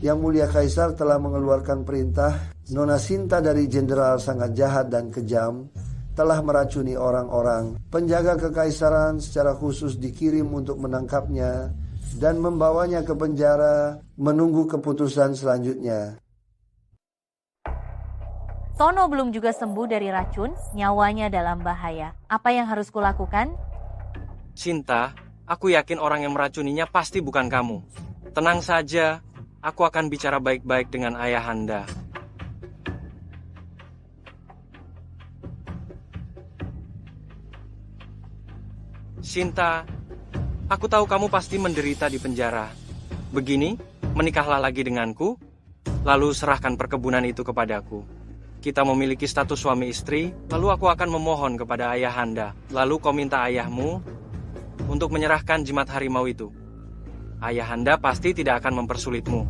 Yang Mulia Kaisar telah mengeluarkan perintah. Nona Sinta dari jenderal sangat jahat dan kejam. telah meracuni orang-orang. Penjaga kekaisaran secara khusus dikirim untuk menangkapnya dan membawanya ke penjara menunggu keputusan selanjutnya.
Tono belum juga sembuh dari racun, nyawanya dalam bahaya. Apa yang harus kulakukan?
Sinta, aku yakin orang yang meracuninya pasti bukan kamu. Tenang saja, aku akan bicara baik-baik dengan ayahanda. Sinta, aku tahu kamu pasti menderita di penjara. Begini, menikahlah lagi denganku, lalu serahkan perkebunan itu kepadaku. Kita memiliki status suami istri, lalu aku akan memohon kepada ayahanda. Lalu kau minta ayahmu untuk menyerahkan jimat harimau itu. Ayahanda pasti tidak akan mempersulitmu.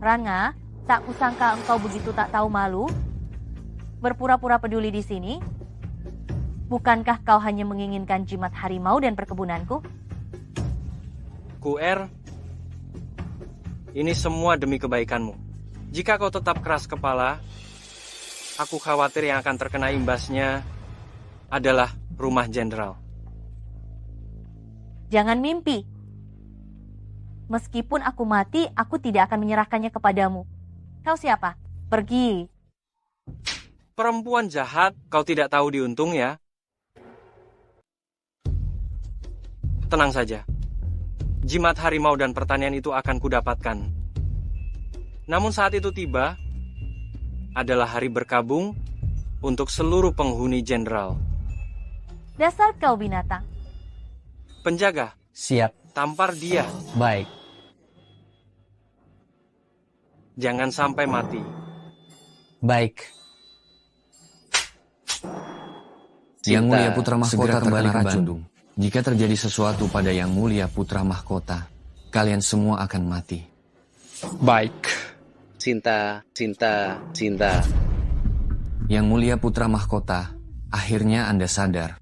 Ranga, tak kusangka engkau begitu tak tahu malu. Berpura-pura peduli di sini. Bukankah kau hanya menginginkan jimat harimau dan perkebunanku?
Kuer, ini semua demi kebaikanmu. Jika kau tetap keras kepala, aku khawatir yang akan terkena imbasnya adalah rumah jenderal.
Jangan mimpi. Meskipun aku mati, aku tidak akan menyerahkannya kepadamu. Kau siapa? Pergi.
Perempuan jahat, kau tidak tahu diuntung ya? Tenang saja. Jimat harimau dan pertanian itu akan kudapatkan. Namun saat itu tiba, adalah hari berkabung untuk seluruh penghuni jenderal.
Dasar kau binatang.
Penjaga,
siap.
Tampar dia.
Baik.
Jangan sampai mati.
Baik.
Yang Mulia Putra Mahkota kembali ke Bandung. Jika terjadi sesuatu pada Yang Mulia Putra Mahkota, kalian semua akan mati.
Baik.
Sinta.
Yang Mulia Putra Mahkota, akhirnya Anda sadar.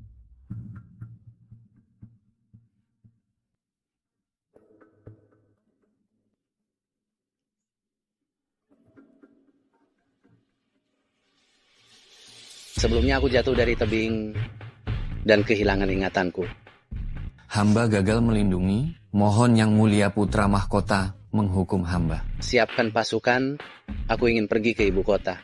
Sebelumnya aku jatuh dari tebing dan kehilangan ingatanku.
Hamba gagal melindungi, mohon Yang Mulia Putra Mahkota menghukum hamba.
Siapkan pasukan, aku ingin pergi ke ibu kota.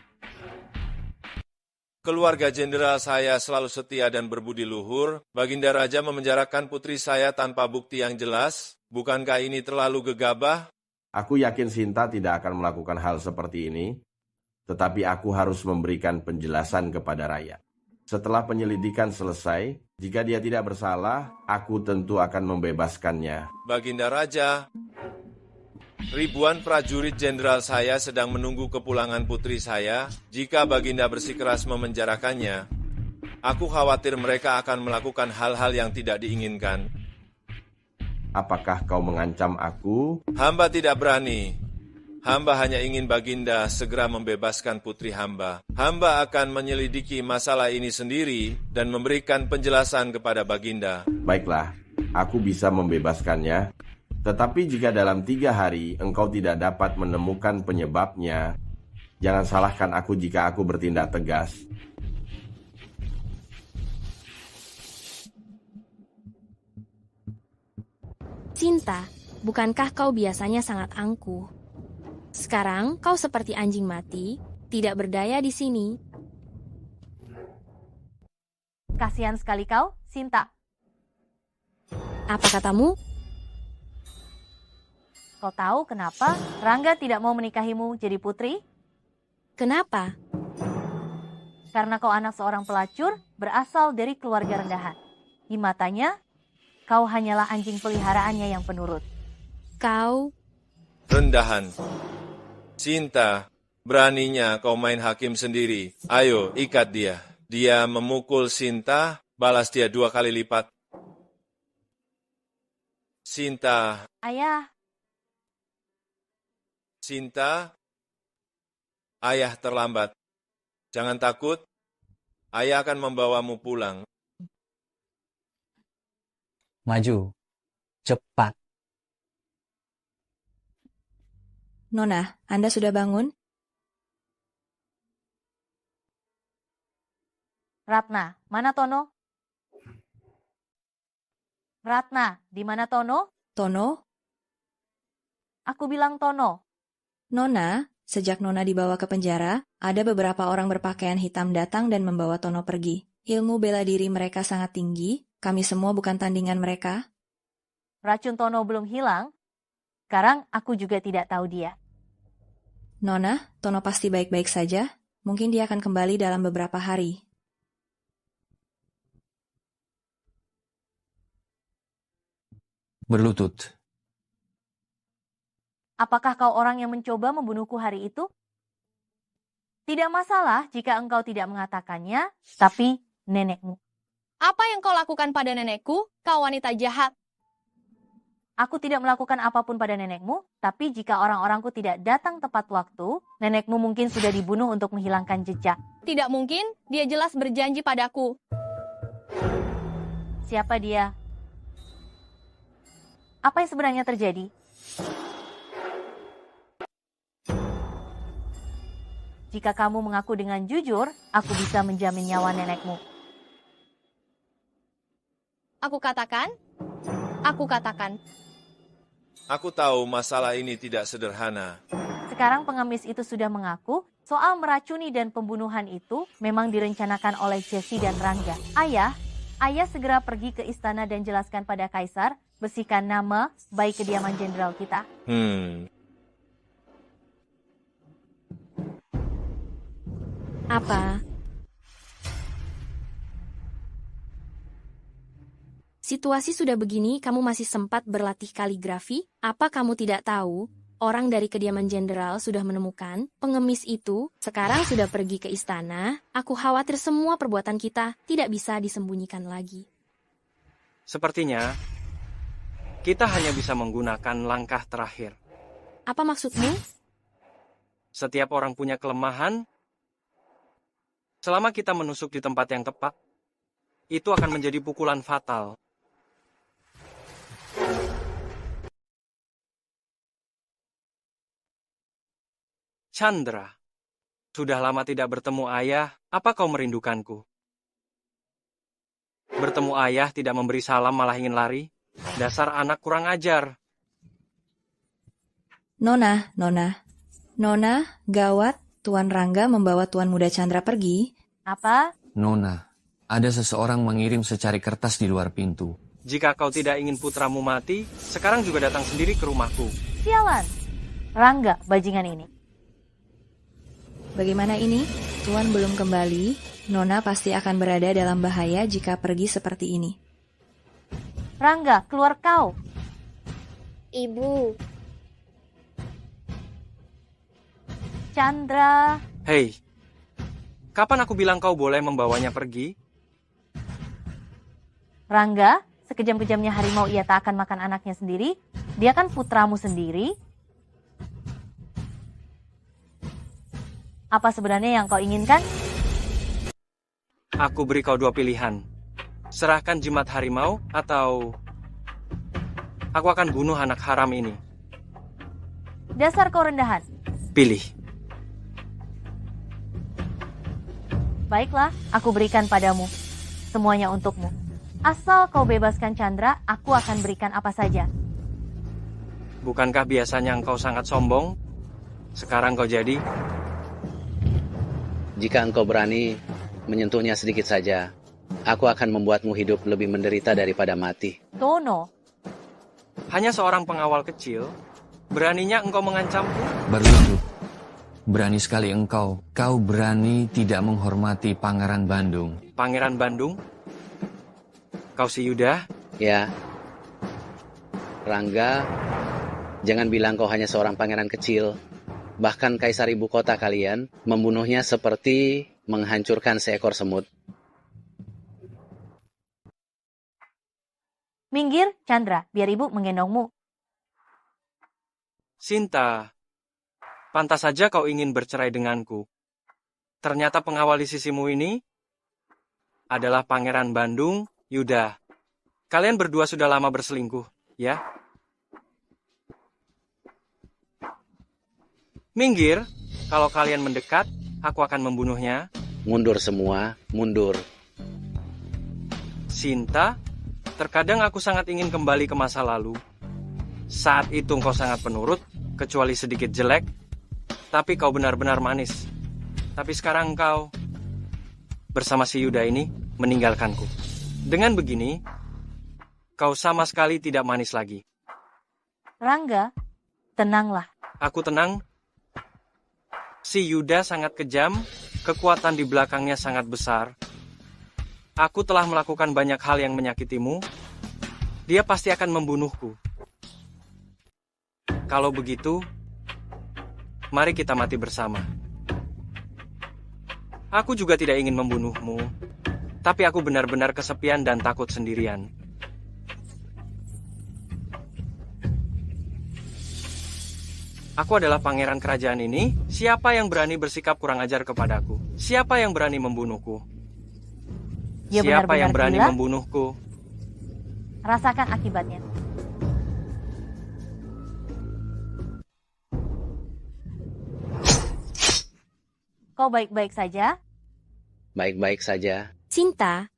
Keluarga jenderal saya selalu setia dan berbudi luhur. Baginda Raja memenjarakan putri saya tanpa bukti yang jelas. Bukankah ini terlalu gegabah?
Aku yakin Sinta tidak akan melakukan hal seperti ini, tetapi aku harus memberikan penjelasan kepada rakyat. Setelah penyelidikan selesai, jika dia tidak bersalah, aku tentu akan membebaskannya.
Baginda Raja, ribuan prajurit jenderal saya sedang menunggu kepulangan putri saya. Jika Baginda bersikeras memenjarakannya, aku khawatir mereka akan melakukan hal-hal yang tidak diinginkan.
Apakah kau mengancam aku?
Hamba tidak berani. Hamba hanya ingin Baginda segera membebaskan putri hamba. Hamba akan menyelidiki masalah ini sendiri dan memberikan penjelasan kepada Baginda.
Baiklah, aku bisa membebaskannya. Tetapi jika dalam 3 hari engkau tidak dapat menemukan penyebabnya, jangan salahkan aku jika aku bertindak tegas.
Sinta, bukankah kau biasanya sangat angkuh? Sekarang kau seperti anjing mati, tidak berdaya di sini.
Kasihan sekali kau, Sinta.
Apa katamu?
Kau tahu kenapa Rangga tidak mau menikahimu jadi putri?
Kenapa?
Karena kau anak seorang pelacur berasal dari keluarga rendahan. Di matanya, kau hanyalah anjing peliharaannya yang penurut.
Kau...
Rendahan. Sinta, beraninya kau main hakim sendiri. Ayo, ikat dia. Dia memukul Sinta, balas dia 2 kali lipat. Sinta.
Ayah.
Sinta. Ayah terlambat. Jangan takut. Ayah akan membawamu pulang.
Maju. Cepat.
Nona, Anda sudah bangun?
Ratna, mana Tono? Ratna, di mana Tono?
Tono?
Aku bilang Tono.
Nona, sejak Nona dibawa ke penjara, ada beberapa orang berpakaian hitam datang dan membawa Tono pergi. Ilmu bela diri mereka sangat tinggi, kami semua bukan tandingan mereka.
Racun Tono belum hilang. Sekarang aku juga tidak tahu dia.
Nona, Tono pasti baik-baik saja. Mungkin dia akan kembali dalam beberapa hari.
Berlutut.
Apakah kau orang yang mencoba membunuhku hari itu? Tidak masalah jika engkau tidak mengatakannya, tapi nenekmu.
Apa yang kau lakukan pada nenekku? Kau wanita jahat.
Aku tidak melakukan apapun pada nenekmu, tapi jika orang-orangku tidak datang tepat waktu, nenekmu mungkin sudah dibunuh untuk menghilangkan jejak.
Tidak mungkin, dia jelas berjanji padaku.
Siapa dia? Apa yang sebenarnya terjadi? Jika kamu mengaku dengan jujur, aku bisa menjamin nyawa nenekmu.
Aku katakan.
Aku tahu masalah ini tidak sederhana.
Sekarang pengemis itu sudah mengaku soal meracuni dan pembunuhan itu memang direncanakan oleh Jesse dan Rangga. Ayah segera pergi ke istana dan jelaskan pada Kaisar, bersihkan nama baik kediaman jenderal kita.
Apa? Situasi sudah begini, kamu masih sempat berlatih kaligrafi? Apa kamu tidak tahu? Orang dari kediaman jenderal sudah menemukan pengemis itu, sekarang sudah pergi ke istana. Aku khawatir semua perbuatan kita tidak bisa disembunyikan lagi.
Sepertinya, kita hanya bisa menggunakan langkah terakhir.
Apa maksudmu?
Setiap orang punya kelemahan. Selama kita menusuk di tempat yang tepat, itu akan menjadi pukulan fatal. Chandra, sudah lama tidak bertemu ayah, apa kau merindukanku? Bertemu ayah tidak memberi salam malah ingin lari? Dasar anak kurang ajar.
Nona, gawat, Tuan Rangga membawa Tuan Muda Chandra pergi.
Apa?
Nona, ada seseorang mengirim secari kertas di luar pintu.
Jika kau tidak ingin putramu mati, sekarang juga datang sendiri ke rumahku.
Sialan, Rangga bajingan ini.
Bagaimana ini? Tuan belum kembali, Nona pasti akan berada dalam bahaya jika pergi seperti ini.
Rangga, keluar kau.
Ibu.
Chandra.
Hei, kapan aku bilang kau boleh membawanya pergi?
Rangga, sekejam-kejamnya harimau ia tak akan makan anaknya sendiri. Dia kan putramu sendiri. Apa sebenarnya yang kau inginkan?
Aku beri kau dua pilihan. Serahkan jimat harimau atau aku akan bunuh anak haram ini.
Dasar kau rendahan.
Pilih.
Baiklah, aku berikan padamu. Semuanya untukmu. Asal kau bebaskan Chandra, aku akan berikan apa saja.
Bukankah biasanya engkau sangat sombong? Sekarang kau jadi...
Jika engkau berani menyentuhnya sedikit saja, aku akan membuatmu hidup lebih menderita daripada mati.
Tono.
Hanya seorang pengawal kecil, beraninya engkau mengancamku?
Berlutut. Berani sekali engkau. Kau berani tidak menghormati Pangeran Bandung.
Pangeran Bandung? Kau si Yuda?
Ya. Rangga, jangan bilang kau hanya seorang pangeran kecil. Bahkan kaisar ibu kota kalian membunuhnya seperti menghancurkan seekor semut.
Minggir, Chandra, biar ibu menggendongmu.
Sinta, pantas saja kau ingin bercerai denganku. Ternyata pengawal di sisimu ini adalah Pangeran Bandung, Yuda. Kalian berdua sudah lama berselingkuh, ya? Minggir, kalau kalian mendekat, aku akan membunuhnya.
Mundur semua, mundur.
Sinta, terkadang aku sangat ingin kembali ke masa lalu. Saat itu engkau sangat penurut, kecuali sedikit jelek, tapi kau benar-benar manis. Tapi sekarang engkau, bersama si Yuda ini, meninggalkanku. Dengan begini, kau sama sekali tidak manis lagi.
Rangga, tenanglah.
Aku tenang. Si Yuda sangat kejam, kekuatan di belakangnya sangat besar. Aku telah melakukan banyak hal yang menyakitimu. Dia pasti akan membunuhku. Kalau begitu, mari kita mati bersama. Aku juga tidak ingin membunuhmu, tapi aku benar-benar kesepian dan takut sendirian. Aku adalah pangeran kerajaan ini. Siapa yang berani bersikap kurang ajar kepadaku? Siapa yang berani membunuhku?
Dia
Siapa yang
benar-benar
berani
gila?
membunuhku?
Rasakan akibatnya. Kau baik-baik saja?
Baik-baik saja.
Sinta,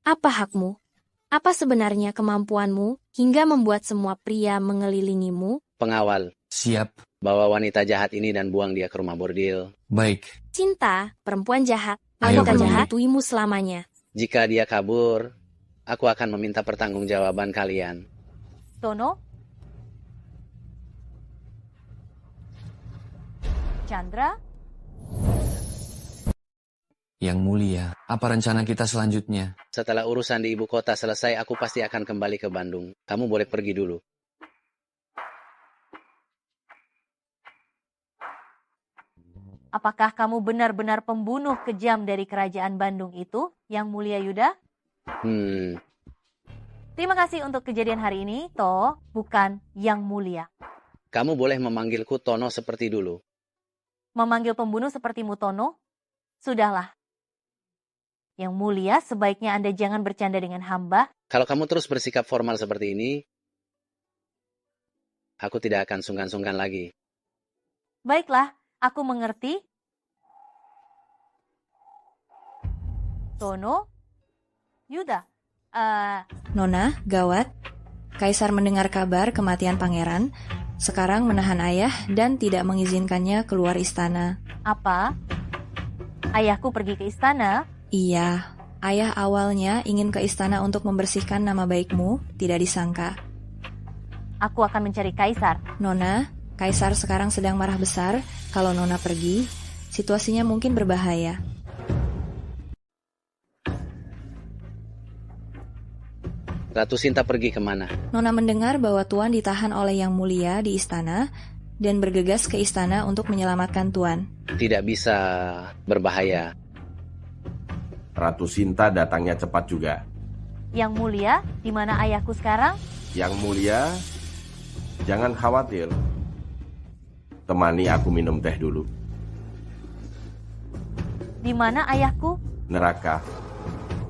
apa hakmu? Apa sebenarnya kemampuanmu hingga membuat semua pria mengelilingimu?
Pengawal.
Siap.
Bawa wanita jahat ini dan buang dia ke rumah bordil.
Baik.
Cinta, perempuan jahat.
Ayo,
Aku akan
pergi.
menghantui selamanya.
Jika dia kabur, aku akan meminta pertanggungjawaban kalian.
Tono? Chandra?
Yang mulia, apa rencana kita selanjutnya?
Setelah urusan di ibu kota selesai, aku pasti akan kembali ke Bandung. Kamu boleh pergi dulu.
Apakah kamu benar-benar pembunuh kejam dari kerajaan Bandung itu, Yang Mulia Yuda? Terima kasih untuk kejadian hari ini, toh, bukan Yang Mulia.
Kamu boleh memanggilku Tono seperti dulu.
Memanggil pembunuh sepertimu, Tono? Sudahlah. Yang Mulia, sebaiknya Anda jangan bercanda dengan hamba.
Kalau kamu terus bersikap formal seperti ini, aku tidak akan sungkan-sungkan lagi.
Baiklah, aku mengerti. Tono? Yuda?
Nona, gawat. Kaisar mendengar kabar kematian pangeran, sekarang menahan ayah dan tidak mengizinkannya keluar istana.
Apa? Ayahku pergi ke istana?
Iya, ayah awalnya ingin ke istana untuk membersihkan nama baikmu, tidak disangka.
Aku akan mencari Kaisar.
Nona, Kaisar sekarang sedang marah besar. Kalau Nona pergi, situasinya mungkin berbahaya.
Ratu Sinta pergi kemana?
Nona mendengar bahwa Tuan ditahan oleh Yang Mulia di istana dan bergegas ke istana untuk menyelamatkan Tuan.
Tidak bisa berbahaya.
Ratu Sinta datangnya cepat juga.
Yang Mulia, di mana ayahku sekarang?
Yang Mulia, jangan khawatir. Temani aku minum teh dulu.
Di mana ayahku?
Neraka.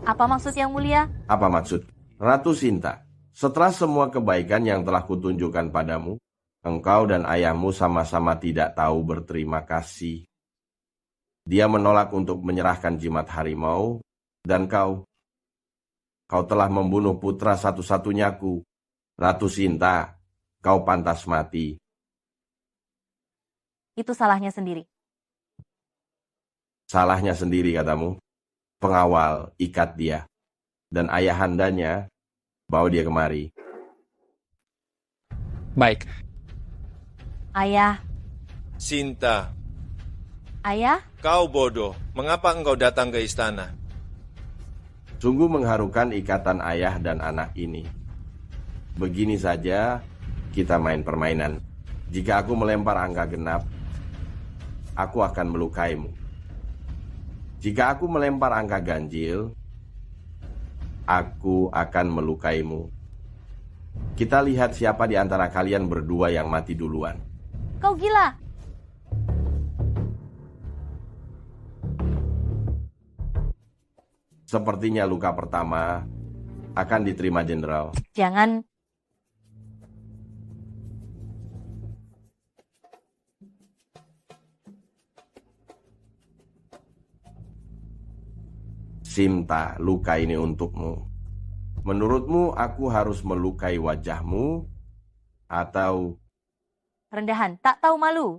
Apa maksud Yang Mulia?
Apa maksud? Ratu Sinta, setelah semua kebaikan yang telah kutunjukkan padamu, engkau dan ayahmu sama-sama tidak tahu berterima kasih. Dia menolak untuk menyerahkan jimat harimau, dan kau telah membunuh putra satu-satunyaku. Ratu Sinta, kau pantas mati.
Itu salahnya sendiri.
Salahnya sendiri katamu. Pengawal, ikat dia. Dan ayahandanya, bawa dia kemari.
Baik.
Ayah.
Sinta,
Ayah?
kau bodoh. Mengapa engkau datang ke istana?
Sungguh mengharukan ikatan ayah dan anak ini. Begini saja, kita main permainan. Jika aku melempar angka genap, aku akan melukaimu. Jika aku melempar angka ganjil, aku akan melukaimu. Kita lihat siapa di antara kalian berdua yang mati duluan.
Kau gila.
Sepertinya luka pertama akan diterima jenderal.
Jangan.
Sinta, luka ini untukmu. Menurutmu aku harus melukai wajahmu atau...
Rendahan, tak tahu malu.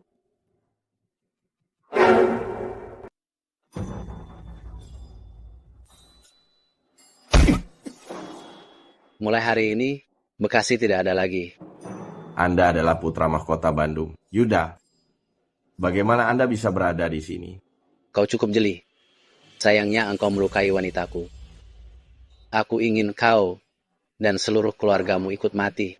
Mulai hari ini, Bekasi tidak ada lagi.
Anda adalah putra mahkota Bandung. Yuda, bagaimana Anda bisa berada di sini?
Kau cukup jeli. Sayangnya engkau melukai wanitaku. Aku ingin kau dan seluruh keluargamu ikut mati.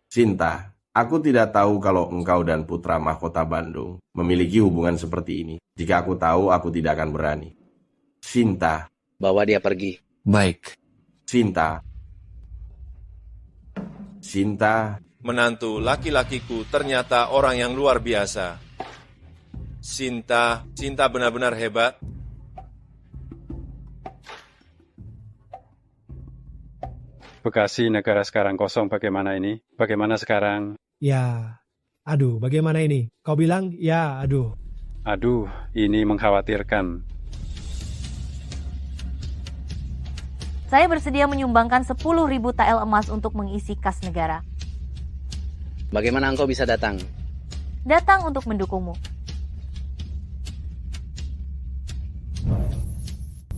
Sinta, aku tidak tahu kalau engkau dan putra mahkota Bandung memiliki hubungan seperti ini. Jika aku tahu, aku tidak akan berani. Sinta.
Bawa dia pergi.
Baik.
Sinta. Sinta.
Menantu laki-lakiku ternyata orang yang luar biasa. Sinta benar-benar hebat.
Bekasi negara sekarang kosong, bagaimana ini? Bagaimana sekarang?
Ya, aduh, bagaimana ini? Kau bilang, ya, aduh.
Aduh, ini mengkhawatirkan.
Saya bersedia menyumbangkan 10.000 tael emas untuk mengisi kas negara.
Bagaimana engkau bisa datang?
Datang untuk mendukungmu.